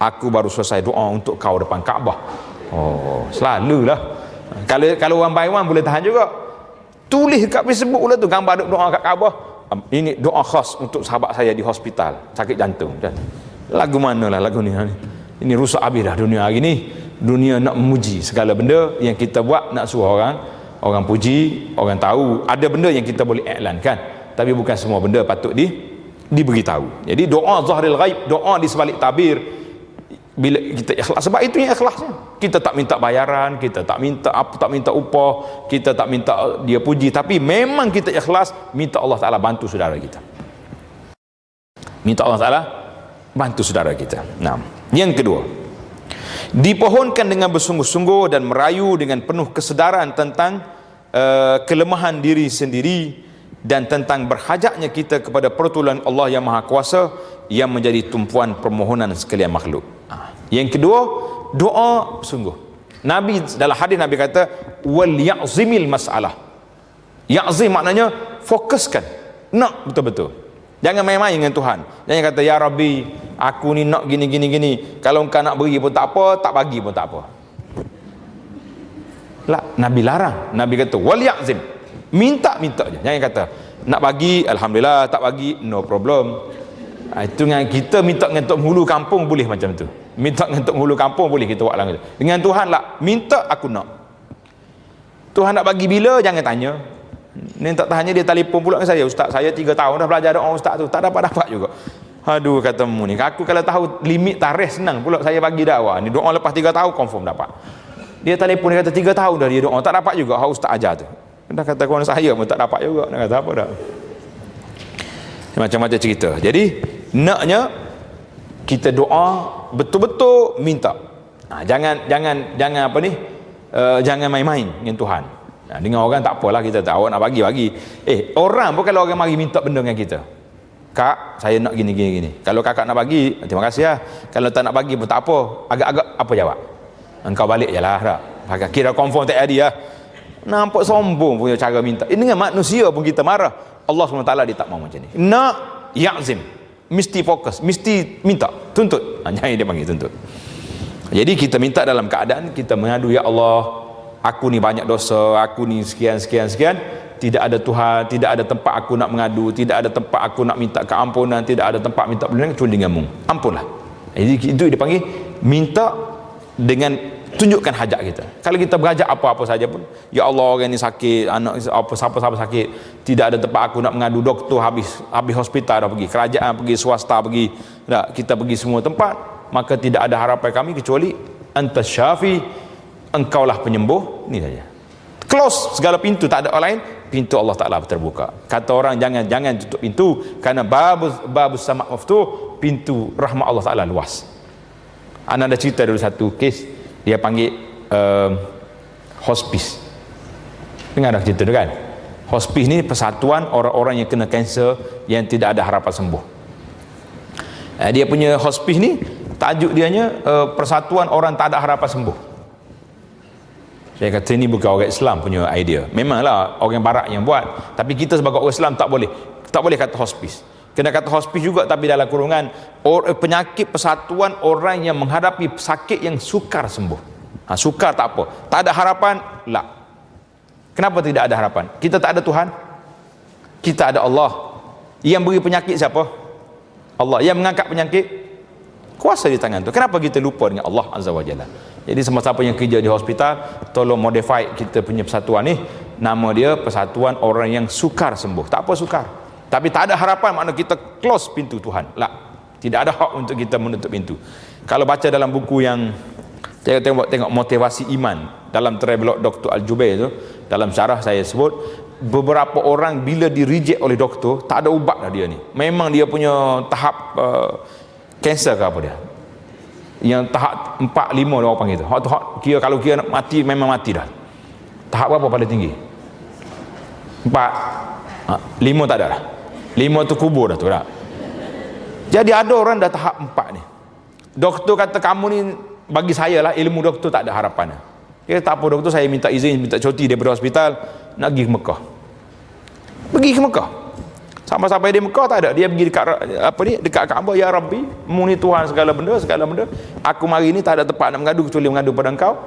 Aku baru selesai doa untuk kau depan Kaabah. Selalulah. Kalau one by one boleh tahan juga. Tulis kat Facebook pula tu gambar doa kat Kaabah. Ini doa khas untuk sahabat saya di hospital, sakit jantung. Lagu mana lah lagu ni? Ini rusak habis dah dunia hari ni. Dunia nak memuji segala benda yang kita buat, nak suruh orang puji, orang tahu. Ada benda yang kita boleh iklankan, tapi bukan semua benda patut diberitahu. Jadi doa zahril ghaib, doa di sebalik tabir, bila kita ikhlas, sebab itu yang ikhlasnya. Kita tak minta bayaran, kita tak minta upah, kita tak minta dia puji, tapi memang kita ikhlas minta Allah Ta'ala bantu saudara kita. Minta Allah Ta'ala bantu saudara kita. Nah, yang kedua, dipohonkan dengan bersungguh-sungguh dan merayu dengan penuh kesedaran tentang kelemahan diri sendiri dan tentang berhajatnya kita kepada pertolongan Allah yang Maha Kuasa yang menjadi tumpuan permohonan sekalian makhluk. Yang kedua, doa sungguh. Nabi dalam hadis Nabi kata wal ya'zimil mas'alah. Ya'zim maknanya fokuskan, nak betul-betul. Jangan main-main dengan Tuhan. Jangan kata ya Rabbi, aku ni nak gini. Kalau engkau nak beri pun tak apa, tak bagi pun tak apa. Lah, Nabi larang. Nabi kata wal ya'zim. Minta je. Jangan kata nak bagi alhamdulillah, tak bagi no problem. Itu dengan kita minta dengan Tok Penghulu kampung boleh macam tu. Minta dengan Tok Penghulu kampung boleh kita buat langsung. Dengan Tuhan lah, minta aku nak. Tuhan nak bagi bila, jangan tanya. Ni tak tanya, dia telefon pula dengan saya, Ustaz saya 3 tahun dah belajar doa Ustaz tu, tak dapat juga. Aduh, kata mu ni, aku kalau tahu limit tarikh senang pula saya bagi dakwah. Ni doa lepas 3 tahun confirm dapat. Dia telefon, dia kata 3 tahun dah dia doa, tak dapat juga hak Ustaz ajar tu. Dah kata kawan saya pun tak dapat juga. Nak kata apa dah. Macam-macam cerita. Jadi naknya kita doa betul-betul minta. Jangan apa ni? Jangan main-main dengan Tuhan. Dengan orang tak apalah, kita tahu awak nak bagi. Orang pun kalau orang mari minta benda dengan kita. Kak, saya nak gini. Kalau kakak nak bagi, terima kasih lah. Kalau tak nak bagi pun tak apa. Agak-agak apa jawab? Engkau balik je lah. Kira confirm tak ada lah. Nampak sombong punya cara minta. Dengan manusia pun kita marah. Allah SWT dia tak mahu macam ni. Nak ya'zim, mesti fokus, mesti minta, tuntut. Jangan dia panggil tuntut. Jadi kita minta dalam keadaan kita mengadu, ya Allah, aku ni banyak dosa, aku ni sekian. Tidak ada Tuhan, tidak ada tempat aku nak mengadu, tidak ada tempat aku nak minta keampunan, tidak ada tempat minta perlindungan kecuali denganmu. Ampunlah. Jadi itu dia panggil minta dengan tunjukkan hajat kita. Kalau kita berhajat apa-apa saja pun, ya Allah orang ni sakit, anak siapa sakit, tidak ada tempat aku nak mengadu, doktor habis hospital dah pergi, kerajaan pergi, swasta pergi, kita pergi semua tempat, maka tidak ada harapan kami kecuali antas syafi, engkaulah penyembuh. Ini saja. Close segala pintu, tak ada orang lain, pintu Allah Ta'ala terbuka. Kata orang jangan tutup pintu, kerana babus sama maftuh, pintu rahmat Allah Ta'ala luas. Ana ada cerita dulu satu kes, dia panggil hospice. Dengar dah cerita tu kan? Hospice ni persatuan orang-orang yang kena kanser yang tidak ada harapan sembuh. Dia punya hospice ni tajuk dianya persatuan orang tak ada harapan sembuh. Saya kata ini bukan orang Islam punya idea. Memanglah orang barat yang buat, tapi kita sebagai orang Islam tak boleh kata hospice. Kena kata hospice juga, tapi dalam kurungan penyakit persatuan orang yang menghadapi sakit yang sukar sembuh. Sukar tak apa, tak ada harapan lah. Kenapa tidak ada harapan? Kita tak ada Tuhan, kita ada Allah. Yang beri penyakit siapa? Allah. Yang mengangkat penyakit, kuasa di tangan tu. Kenapa kita lupa dengan Allah Azza wa Jalla? Jadi siapa yang kerja di hospital, tolong modify kita punya persatuan ni, nama dia persatuan orang yang sukar sembuh. Tak apa sukar, tapi tak ada harapan, makna kita close pintu Tuhan lah. Tidak ada hak untuk kita menutup pintu. Kalau baca dalam buku yang saya tengok motivasi iman dalam travelog Dr. Al-Jubair tu, dalam syarah saya sebut beberapa orang bila di reject oleh doktor, tak ada ubat dah dia ni. Memang dia punya tahap kanser ke apa dia, yang tahap 4, 5 orang panggil tu. Kira kalau kira nak mati, memang mati dah. Tahap berapa paling tinggi? 4, 5 tak ada dah. 5 tu kubur dah tu dah. Jadi ada orang dah tahap 4 ni. Doktor kata kamu ni, bagi saya lah, ilmu doktor tak ada harapan. Dia tak apa doktor, saya minta izin, minta cuti daripada hospital, nak pergi ke Mekah. Pergi ke Mekah. Sampai di Mekah tak ada, dia pergi dekat Kaabah, ya Rabbi, mu ni Tuhan segala benda. Aku mari ni tak ada tempat nak mengadu kecuali mengadu pada engkau.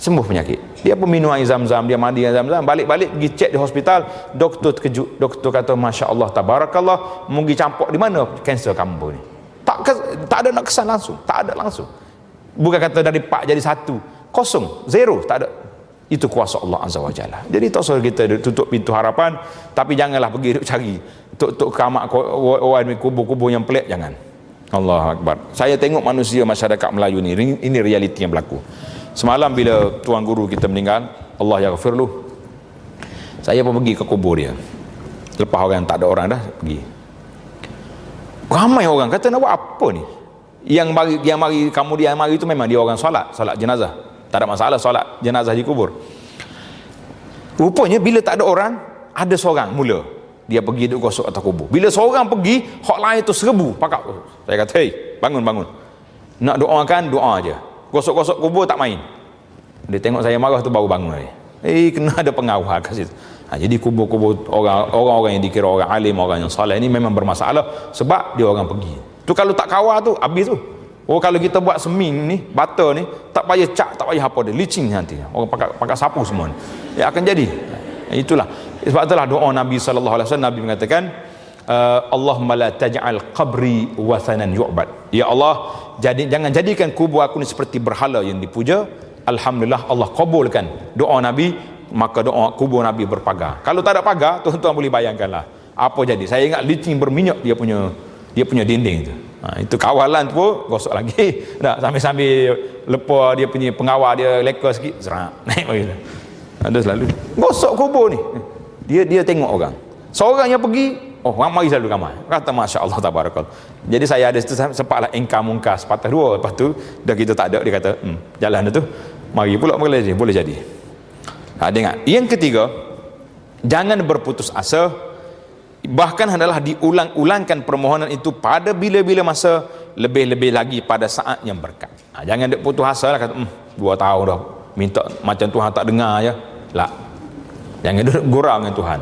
Sembuh penyakit. Dia pun minum air zam-zam, dia mandi air zam-zam, balik pergi cek di hospital, doktor terkejut. Doktor kata, Masya Allah, tabarakallah, mu pergi campur di mana kanser kamu ni? Tak ada nak kesan langsung, tak ada langsung. Bukan kata dari 4 jadi 1, kosong, zero, tak ada. Itu kuasa Allah Azza wa Jalla. Jadi tak usah kita tutup pintu harapan, tapi janganlah pergi duk cari tok kamak orang kubur-kubur yang pelik, jangan. Allahu Akbar. Saya tengok manusia masyarakat Melayu ni, ini realiti yang berlaku. Semalam bila tuan guru kita meninggal, Allah yaghfirluh, saya pun pergi ke kubur dia. Lepas orang tak ada orang dah pergi. Ramai orang kata nak buat apa ni? Yang mari itu memang dia orang solat jenazah. Tak ada masalah solat jenazah di kubur. Rupanya bila tak ada orang, ada seorang mula dia pergi duduk gosok atas kubur. Bila seorang pergi, hak lain tu serbu pakak. Saya kata, "Hei, bangun. Nak doakan, doa aja. Gosok-gosok kubur tak main." Dia tengok saya marah tu baru bangun dia. Kena ada pengawal kat situ. Jadi kubur-kubur orang-orang yang dikira orang alim, orang yang soleh ni memang bermasalah sebab dia orang pergi. Tu kalau tak kawal tu habis tu. Kalau kita buat seming ni, bata ni, tak payah cat, tak payah apa dia, licin nanti. Orang pakai sapu semua ni. Ya akan jadi. Itulah. Sebab itulah doa Nabi sallallahu alaihi wasallam, Nabi mengatakan, Allahumma la taj'al qabri wathanan yu'bad. Ya Allah, jangan jadikan kubur aku ni seperti berhala yang dipuja. Alhamdulillah Allah kabulkan doa Nabi, maka doa kubur Nabi berpagar. Kalau tak ada pagar, tuan-tuan boleh bayangkanlah apa jadi. Saya ingat licin berminyak dia punya dinding tu. Itu kawalan tu pun gosok lagi. Dah sambil lepas dia punya pengawal dia leka sikit, serak naik lagi. Ada selalu gosok kubur ni. Dia tengok orang. Seorang yang pergi, ramai selalu ramai. Kata masya-Allah tabarakallah. Jadi saya ada situ sempatlah engkar mungkar sepatah dua, lepas tu dah kita tak ada, dia kata, jalan tu mari pula boleh jadi. Dengar. Yang ketiga, jangan berputus asa. Bahkan hendaklah diulang-ulangkan permohonan itu pada bila-bila masa, lebih-lebih lagi pada saat yang berkat. Jangan duk putus asa lah, kata 2 tahun dah minta macam Tuhan tak dengar je lah. Jangan duk gurau dengan Tuhan.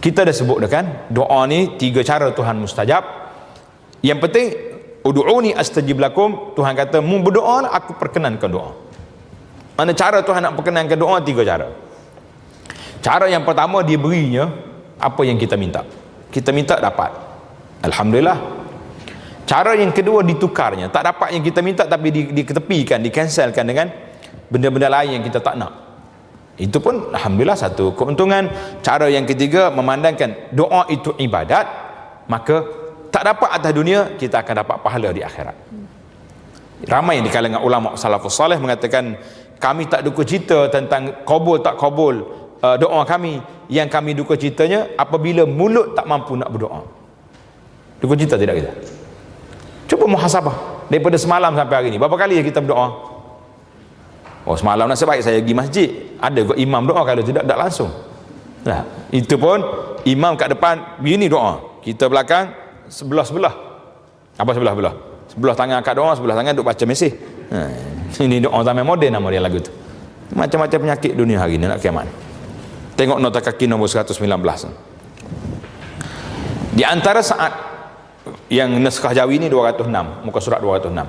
Kita dah sebut dah kan, doa ni 3 cara Tuhan mustajab. Yang penting, ud'uni astajib lakum. Tuhan kata, mu berdoa lah, aku perkenankan doa. Mana cara Tuhan nak perkenankan doa? 3 cara. Cara yang pertama, dia berinya apa yang kita minta. Kita minta dapat, alhamdulillah. Cara yang kedua, ditukarnya. Tak dapat yang kita minta, tapi diketepikan, dikanselkan dengan benda-benda lain yang kita tak nak. Itu pun alhamdulillah satu keuntungan. Cara yang ketiga, memandangkan doa itu ibadat, maka tak dapat atas dunia, kita akan dapat pahala di akhirat. Ramai di kalangan ulama salafus salih mengatakan kami tak duka cita tentang kabul tak kabul doa kami. Yang kami duka citanya apabila mulut tak mampu nak berdoa. Duka cita tidak kita? Cuba muhasabah daripada semalam sampai hari ni, berapa kali kita berdoa? Oh, semalam nasib baik saya pergi masjid, ada ke imam doa, kalau tidak tak langsung. Nah, itu pun imam kat depan begini doa, kita belakang sebelah-sebelah. Apa sebelah-belah? Sebelah tangan kat doa, sebelah tangan duk baca mesej. Ini doa zaman moden nama dia lagu tu. Macam-macam penyakit dunia hari ni nak kiamat. Tengok nota kaki nombor 119. Di antara saat yang naskah Jawi ni 206, muka surat 206.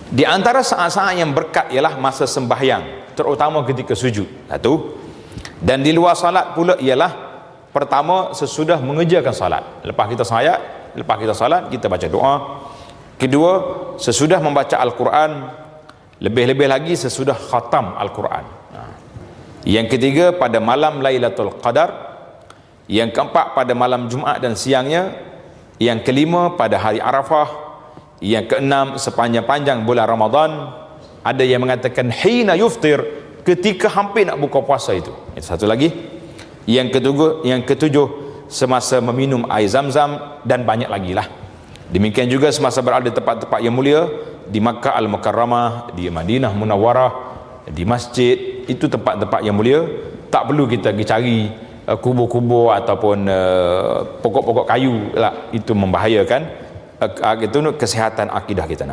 Di antara saat-saat yang berkat ialah masa sembahyang, terutama ketika sujud. Satu. Dan di luar salat pula ialah pertama sesudah mengerjakan salat. Lepas kita salat kita baca doa. Kedua, sesudah membaca Al-Quran. Lebih-lebih lagi sesudah khatam Al-Quran. Yang ketiga, pada malam Lailatul Qadar. Yang keempat, pada malam Jumaat dan siangnya. Yang kelima, pada hari Arafah. Yang keenam, sepanjang-panjang bulan Ramadan. Ada yang mengatakan hina yuftir, ketika hampir nak buka puasa itu. Itu satu lagi. Yang ketujuh, semasa meminum air Zam-Zam, dan banyak lagi lah. Demikian juga semasa berada di tempat-tempat yang mulia, di Makkah Al-Mukarramah, di Madinah Munawwarah, di masjid, itu tempat-tempat yang mulia. Tak perlu kita pergi cari kubur-kubur ataupun pokok-pokok kayu lah. Itu membahayakan itu kesihatan akidah kita.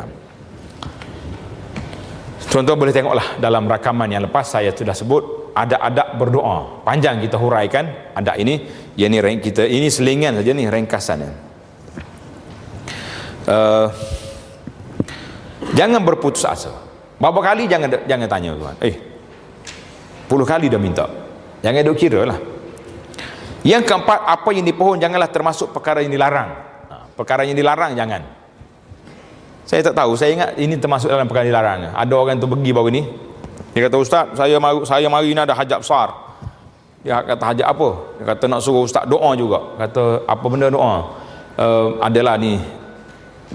Contoh boleh tengoklah dalam rakaman yang lepas saya sudah sebut ada adab berdoa. Panjang kita huraikan adab ini. Yang ni kita ini selingan saja ni, ringkasannya. Jangan berputus asa. Berapa kali jangan tanya Tuhan. 10 kali dah minta. Jangan duk kira lah. Yang keempat, apa yang dipohon janganlah termasuk perkara yang dilarang. Perkara yang dilarang jangan. Saya tak tahu, saya ingat ini termasuk dalam perkara yang dilarang. Ada orang tu pergi baru ni, dia kata, Ustaz, saya mari ni ada hajat besar. Dia kata, hajat apa? Dia kata nak suruh Ustaz doa juga. Kata, apa benda doa? Adalah ni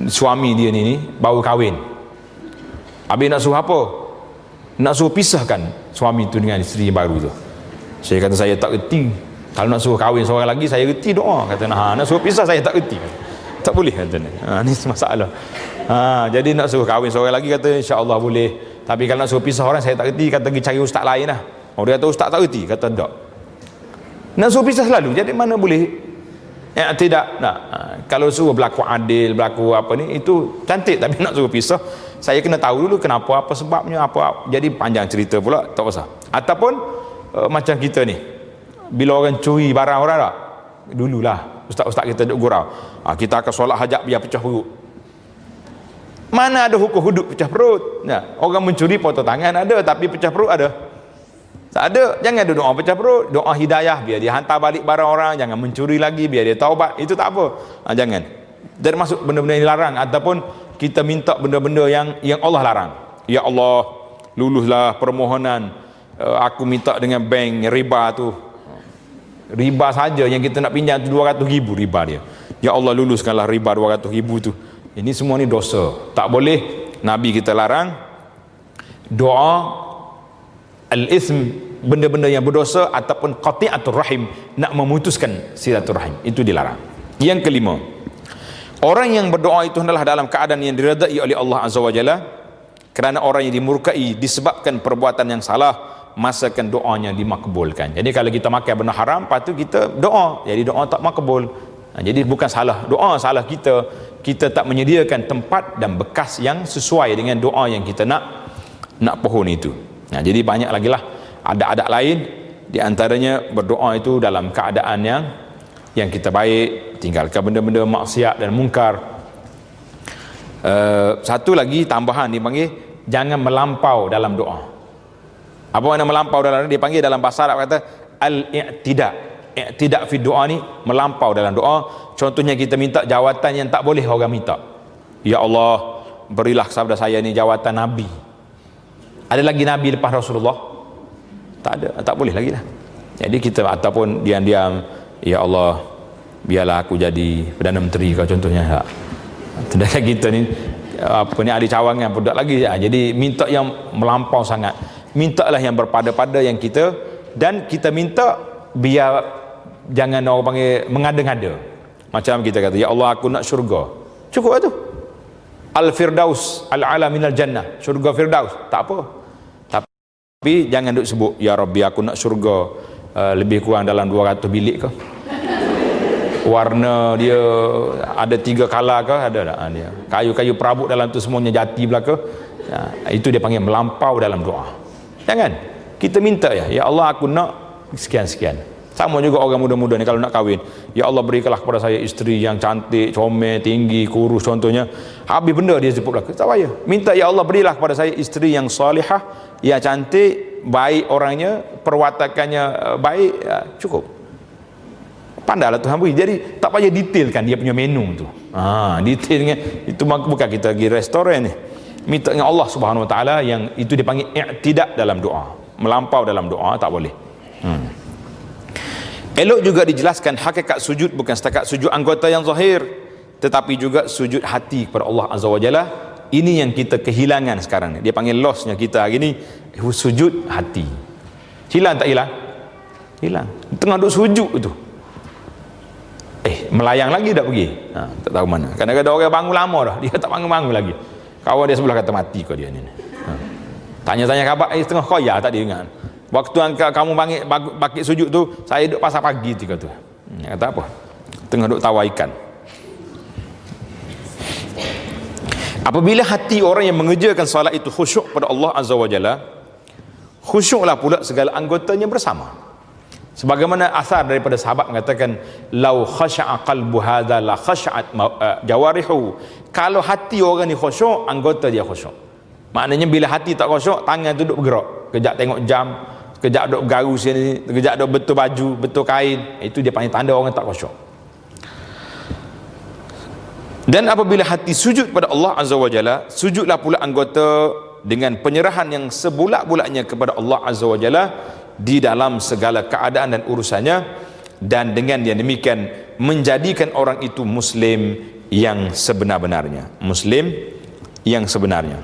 suami dia ni baru kahwin. Habis nak suruh apa? Nak suruh pisahkan suami tu dengan isteri baru tu. Saya kata, saya tak reti. Kalau nak suruh kahwin seorang lagi, saya reti doa. Kata, nak suruh pisah saya tak reti. Tak boleh kata ni. Ni masalah. Jadi nak suruh kahwin seorang lagi, kata insya-Allah boleh. Tapi kalau nak suruh pisah orang, saya tak reti. Kata pergi cari ustaz lain lah. Dia kata ustaz tak reti. Kata tak. Nak suruh pisah selalu. Jadi mana boleh? Tidak. Kalau suruh berlaku adil, berlaku apa ni, itu cantik. Tapi nak suruh pisah, saya kena tahu dulu kenapa, apa sebabnya, apa. Jadi panjang cerita pula, tak usah. Ataupun macam kita ni, bila orang curi barang orang tak, dululah ustaz-ustaz kita duk gurau, kita akan solat hajat biar pecah perut. Mana ada hukum hudud pecah perut? Orang mencuri potong tangan ada, tapi pecah perut ada? Tak ada. Jangan ada doa pecah perut, doa hidayah biar dia hantar balik barang orang, jangan mencuri lagi biar dia taubat. Itu tak apa. Jangan. Dan masuk benda-benda yang dilarang, ataupun kita minta benda-benda yang Allah larang. Ya Allah, luluslah permohonan aku minta dengan bank riba tu. Riba saja yang kita nak pinjam tu 200,000 riba dia. Ya Allah, luluskanlah riba 200,000 tu. Ini semua ni dosa. Tak boleh. Nabi kita larang doa al-ithm, benda-benda yang berdosa, ataupun qati'atur rahim, nak memutuskan silaturahim, itu dilarang. Yang kelima, orang yang berdoa itu adalah dalam keadaan yang diredai oleh Allah Azza wa Jalla. Kerana orang yang dimurkai disebabkan perbuatan yang salah, masakan doanya dimakbulkan. Jadi kalau kita makan benda haram, lepas tu kita doa, jadi doa tak makbul. Jadi bukan salah doa, salah kita tak menyediakan tempat dan bekas yang sesuai dengan doa yang kita nak pohon itu. Jadi banyak lagi lah adab-adab lain, di antaranya berdoa itu dalam keadaan yang kita baik, tinggalkan benda-benda maksiat dan mungkar. Satu lagi tambahan dipanggil jangan melampau dalam doa. Apa makna melampau dalam doa? Dipanggil dalam bahasa Arab kata al-i'tida. I'tida fi doa ni melampau dalam doa. Contohnya kita minta jawatan yang tak boleh orang minta. Ya Allah, berilah kepada saya ni jawatan Nabi. Ada lagi Nabi lepas Rasulullah? Tak ada, tak boleh lagi lah. Jadi kita, ataupun diam-diam, ya Allah, biarlah aku jadi Perdana Menteri kau contohnya. Sedangkan kita ni apa ni, ahli cawangan pun tak lagi. Jadi minta yang melampau sangat. Mintalah yang berpada-pada yang kita, dan kita minta biar jangan orang panggil mengada-ngada. Macam kita kata, ya Allah aku nak syurga. Cukup lah tu. Al-Firdaus al-ala minal jannah, syurga Firdaus, tak apa. Tapi jangan duk sebut ya Rabbi aku nak syurga lebih kurang dalam 200 bilik ke, warna dia ada 3 color ke, ada tak dia kayu-kayu perabot dalam tu semuanya jati belaka. Itu dia panggil melampau dalam doa. Jangan kita minta ya Allah aku nak sekian-sekian. Sama juga orang muda-muda ni kalau nak kahwin, ya Allah berikanlah kepada saya isteri yang cantik, comel, tinggi, kurus contohnya. Habis benda dia sebut belaka, tak payah. Minta ya Allah berilah kepada saya isteri yang salihah, yang cantik, baik orangnya, perwatakannya baik, cukup. Pandailah Tuhan beri. Jadi tak payah detailkan dia punya menu tu. Detailnya itu bukan kita pergi restoran ni. Minta dengan Allah Subhanahu Wa Taala yang itu dipanggil i'tida dalam doa. Melampau dalam doa tak boleh. Elok juga dijelaskan hakikat sujud bukan setakat sujud anggota yang zahir, tetapi juga sujud hati kepada Allah Azza wa Jalla. Ini yang kita kehilangan sekarang ni. Dia panggil lossnya kita hari ni, sujud hati. Hilang tak hilang? Hilang. Tengah duk sujud tu, melayang lagi dah pergi. Tak tahu mana. Kadang-kadang orang bangun lama dah, dia tak bangun-bangun lagi. Kawan dia sebelah kata mati kau dia ni. Tanya-tanya khabar, tengah koyak tak dia ingat. Waktu kamu bangkit sujud tu, saya duduk pasar pagi tiga tu. Kata apa? Tengah duduk tawar ikan. Apabila hati orang yang mengerjakan solat itu khusyuk pada Allah Azza wa Jalla, khusyuklah pula segala anggotanya bersama. Sebagaimana asar daripada sahabat mengatakan, lau khasha'a qalbu hadza la khasha'at jawarihu. Kalau hati orang ni khusyuk, anggota dia khusyuk. Maknanya bila hati tak khusyuk, tangan tu duduk bergerak. Kejap tengok jam, kejap duk garu sini, kejap duk betul baju, betul kain. Itu dia panggil tanda orang tak khusyuk. Dan apabila hati sujud pada Allah Azza wa Jalla, sujudlah pula anggota dengan penyerahan yang sebulat-bulatnya kepada Allah Azza wa Jalla di dalam segala keadaan dan urusannya, dan dengan yang demikian menjadikan orang itu muslim yang sebenar-benarnya. Muslim yang sebenarnya.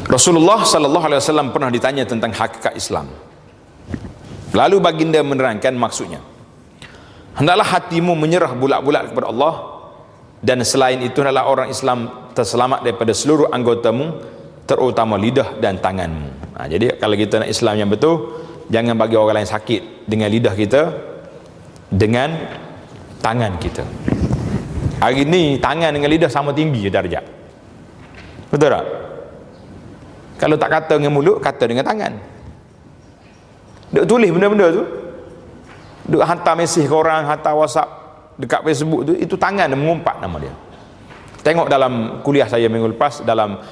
Rasulullah sallallahu alaihi wasallam pernah ditanya tentang hakikat Islam. Lalu baginda menerangkan maksudnya. Hendaklah hatimu menyerah bulat-bulat kepada Allah, dan selain itu adalah orang Islam terselamat daripada seluruh anggotamu, terutama lidah dan tanganmu. Jadi kalau kita nak Islam yang betul, jangan bagi orang lain sakit dengan lidah kita, dengan tangan kita. Hari ni tangan dengan lidah sama tinggi darjat. Betul tak? Kalau tak kata dengan mulut, kata dengan tangan. Duk tulis benda-benda tu, duk hantar mesej ke orang, hantar WhatsApp dekat Facebook tu, itu tangan yang mengumpat nama dia. Tengok dalam kuliah saya minggu lepas dalam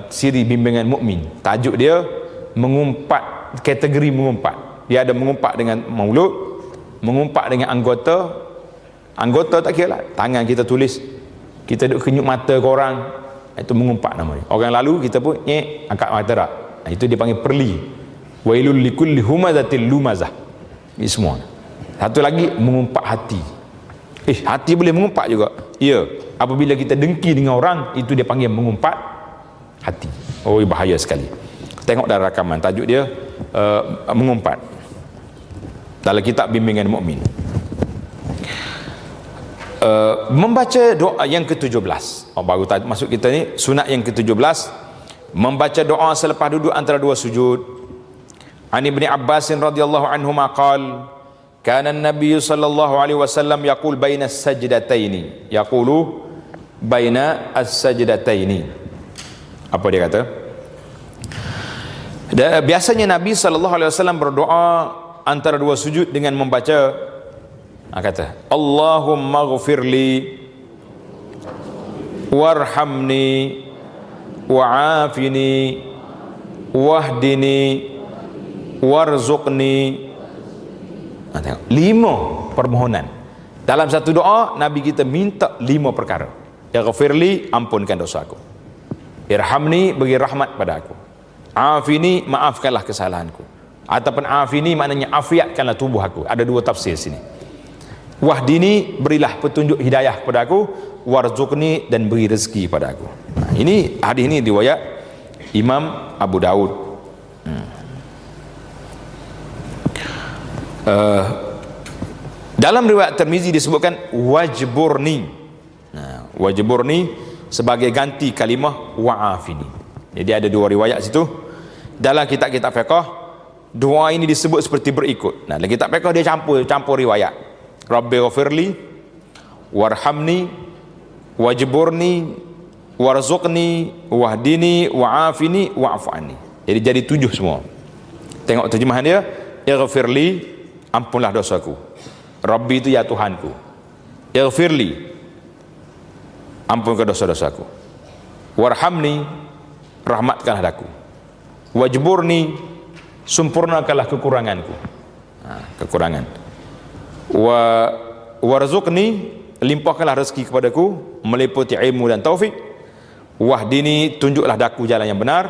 siri bimbingan mukmin, tajuk dia mengumpat, kategori mengumpat. Dia ada mengumpat dengan mulut, mengumpat dengan anggota. Anggota tak kira lah, tangan kita tulis, kita duk kenyuk mata ke orang, itu mengumpat nama dia. Orang lalu kita pun angkat mata tak, itu dia panggil perli. Wailul likulli humazatil lumazah. Ini semua. Satu lagi mengumpat hati. Hati boleh mengumpat juga. Ya, apabila kita dengki dengan orang, itu dia panggil mengumpat hati. Oh, bahaya sekali. Tengok dalam rakaman, tajuk dia mengumpat dalam kitab bimbingan mukmin. Membaca doa yang ke-17. Baru masuk kita ni sunat yang ke-17, membaca doa selepas duduk antara dua sujud. Ani Ibn Abbas radhiyallahu anhuma qala kana an-nabiy sallallahu alaihi wasallam yaqul baina as-sajdataini, yaqulu baina as-sajdataini. Apa dia kata? Biasanya Nabi sallallahu alaihi wasallam berdoa antara dua sujud dengan membaca, kata Allahumma ghfirli warhamni wa'afini wahdini warzuqni. Tengok, 5 permohonan dalam satu doa. Nabi kita minta 5 perkara. Ya ghafirli, ampunkan dosa aku. Irhamni, beri rahmat pada aku. Afini, maafkanlah kesalahanku. Ataupun afini maknanya afiatkanlah tubuh aku. Ada 2 tafsir sini. wahdini, berilah petunjuk hidayah kepada aku, warzuqni, dan beri rezeki pada aku. Ini hadis ini riwayat Imam Abu Daud. Dalam riwayat Tirmizi disebutkan wajburni. Wajburni sebagai ganti kalimah wa'afini. Jadi ada dua riwayat situ. Dalam kitab-kitab fiqh, doa ini disebut seperti berikut. Dalam kitab fiqh dia campur riwayat. Rabbi ghafirli warhamni wajburni warzuqni wahdini wa'afini wa'afani. Jadi 7 semua. Tengok terjemahan dia, ighfirli, ampunlah dosaku. Rabbi itu ya Tuhanku. Ighfirli, ampunkan dosa-dosaku. Warhamni, rahmatkanlah aku. Wajburni, sempurnakanlah kekuranganku. Kekurangan. Warzuqni, limpahkanlah rezeki kepadaku, meliputi ilmu dan taufik. Wahdini, tunjuklah daku jalan yang benar.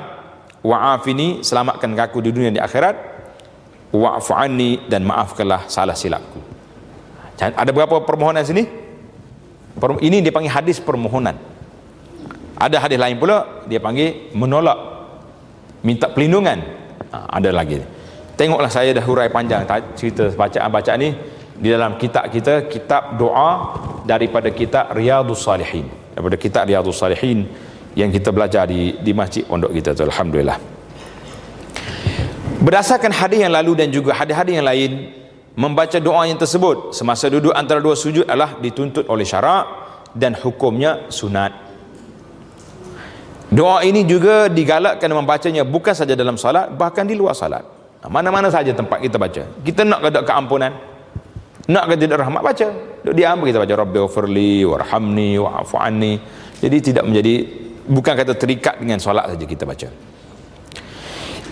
Wa'afini, selamatkan aku di dunia dan di akhirat. Wa'fu'anni, dan maafkanlah salah silapku. Ada berapa permohonan sini? Ini dia panggil hadis permohonan. Ada hadis lain pula dia panggil menolak, minta perlindungan. Ada lagi. Tengoklah, saya dah hurai panjang cerita bacaan-bacaan ni di dalam kitab kita, kitab doa daripada kitab Riyadhus Salihin. Daripada kitab Riyadhus Salihin yang kita belajar di masjid pondok kita tu, alhamdulillah. Berdasarkan hadis yang lalu dan juga hadis-hadis yang lain, membaca doa yang tersebut semasa duduk antara dua sujud adalah dituntut oleh syarak dan hukumnya sunat. Doa ini juga digalakkan membacanya bukan saja dalam salat, bahkan di luar salat. Mana-mana saja tempat kita baca. Kita nak ke keampunan, nak ke tidak rahmat, baca. Duduk diam kita baca Rabbighfirli warhamni wa'fu anni. Jadi tidak menjadi, bukan kata terikat dengan salat saja kita baca.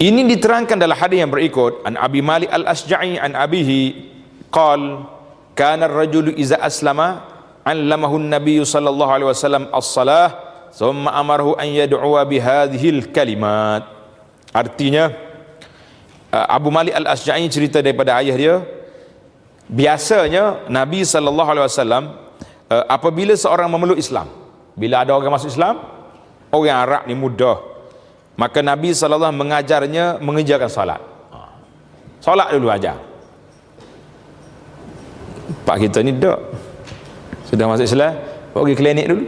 Ini diterangkan dalam hadis yang berikut, an Abi Malik Al-Asja'i an abihi qal kana ar-rajulu iza aslama 'allamahu an-nabiy sallallahu alaihi wasallam as-salah thumma amarahu an yad'uwa bihadhil kalimat. Artinya Abu Malik Al-Asja'i cerita daripada ayah dia, biasanya Nabi sallallahu alaihi wasallam apabila seorang memeluk Islam, bila ada orang masuk Islam, orang Arab ni mudah, maka Nabi SAW mengajarnya mengerjakan salat. Salat dulu ajar. Pak kita ni tak, sudah masuk Islam, pergi klinik dulu.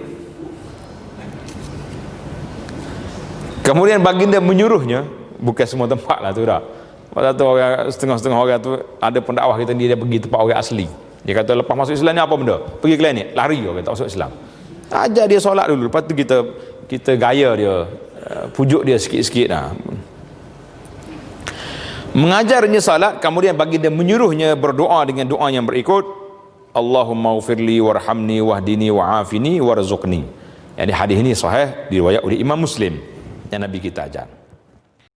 Kemudian baginda menyuruhnya, bukan semua tempat lah tu dah. Pada tu orang setengah-setengah orang tu ada pendakwah kita dia pergi tempat orang asli. Dia kata lepas masuk Islam ni apa benda? Pergi klinik, lari orang tak masuk Islam. Ajar dia solat dulu, lepas tu kita gaya dia, pujuk dia sikit-sikit lah. Mengajarnya salat, kemudian baginda menyuruhnya berdoa dengan doa yang berikut, Allahumma ghfirli warhamni wahdini wa'afini warzuqni. Yang hadis ini sahih diriwayat oleh Imam Muslim yang Nabi kita ajar.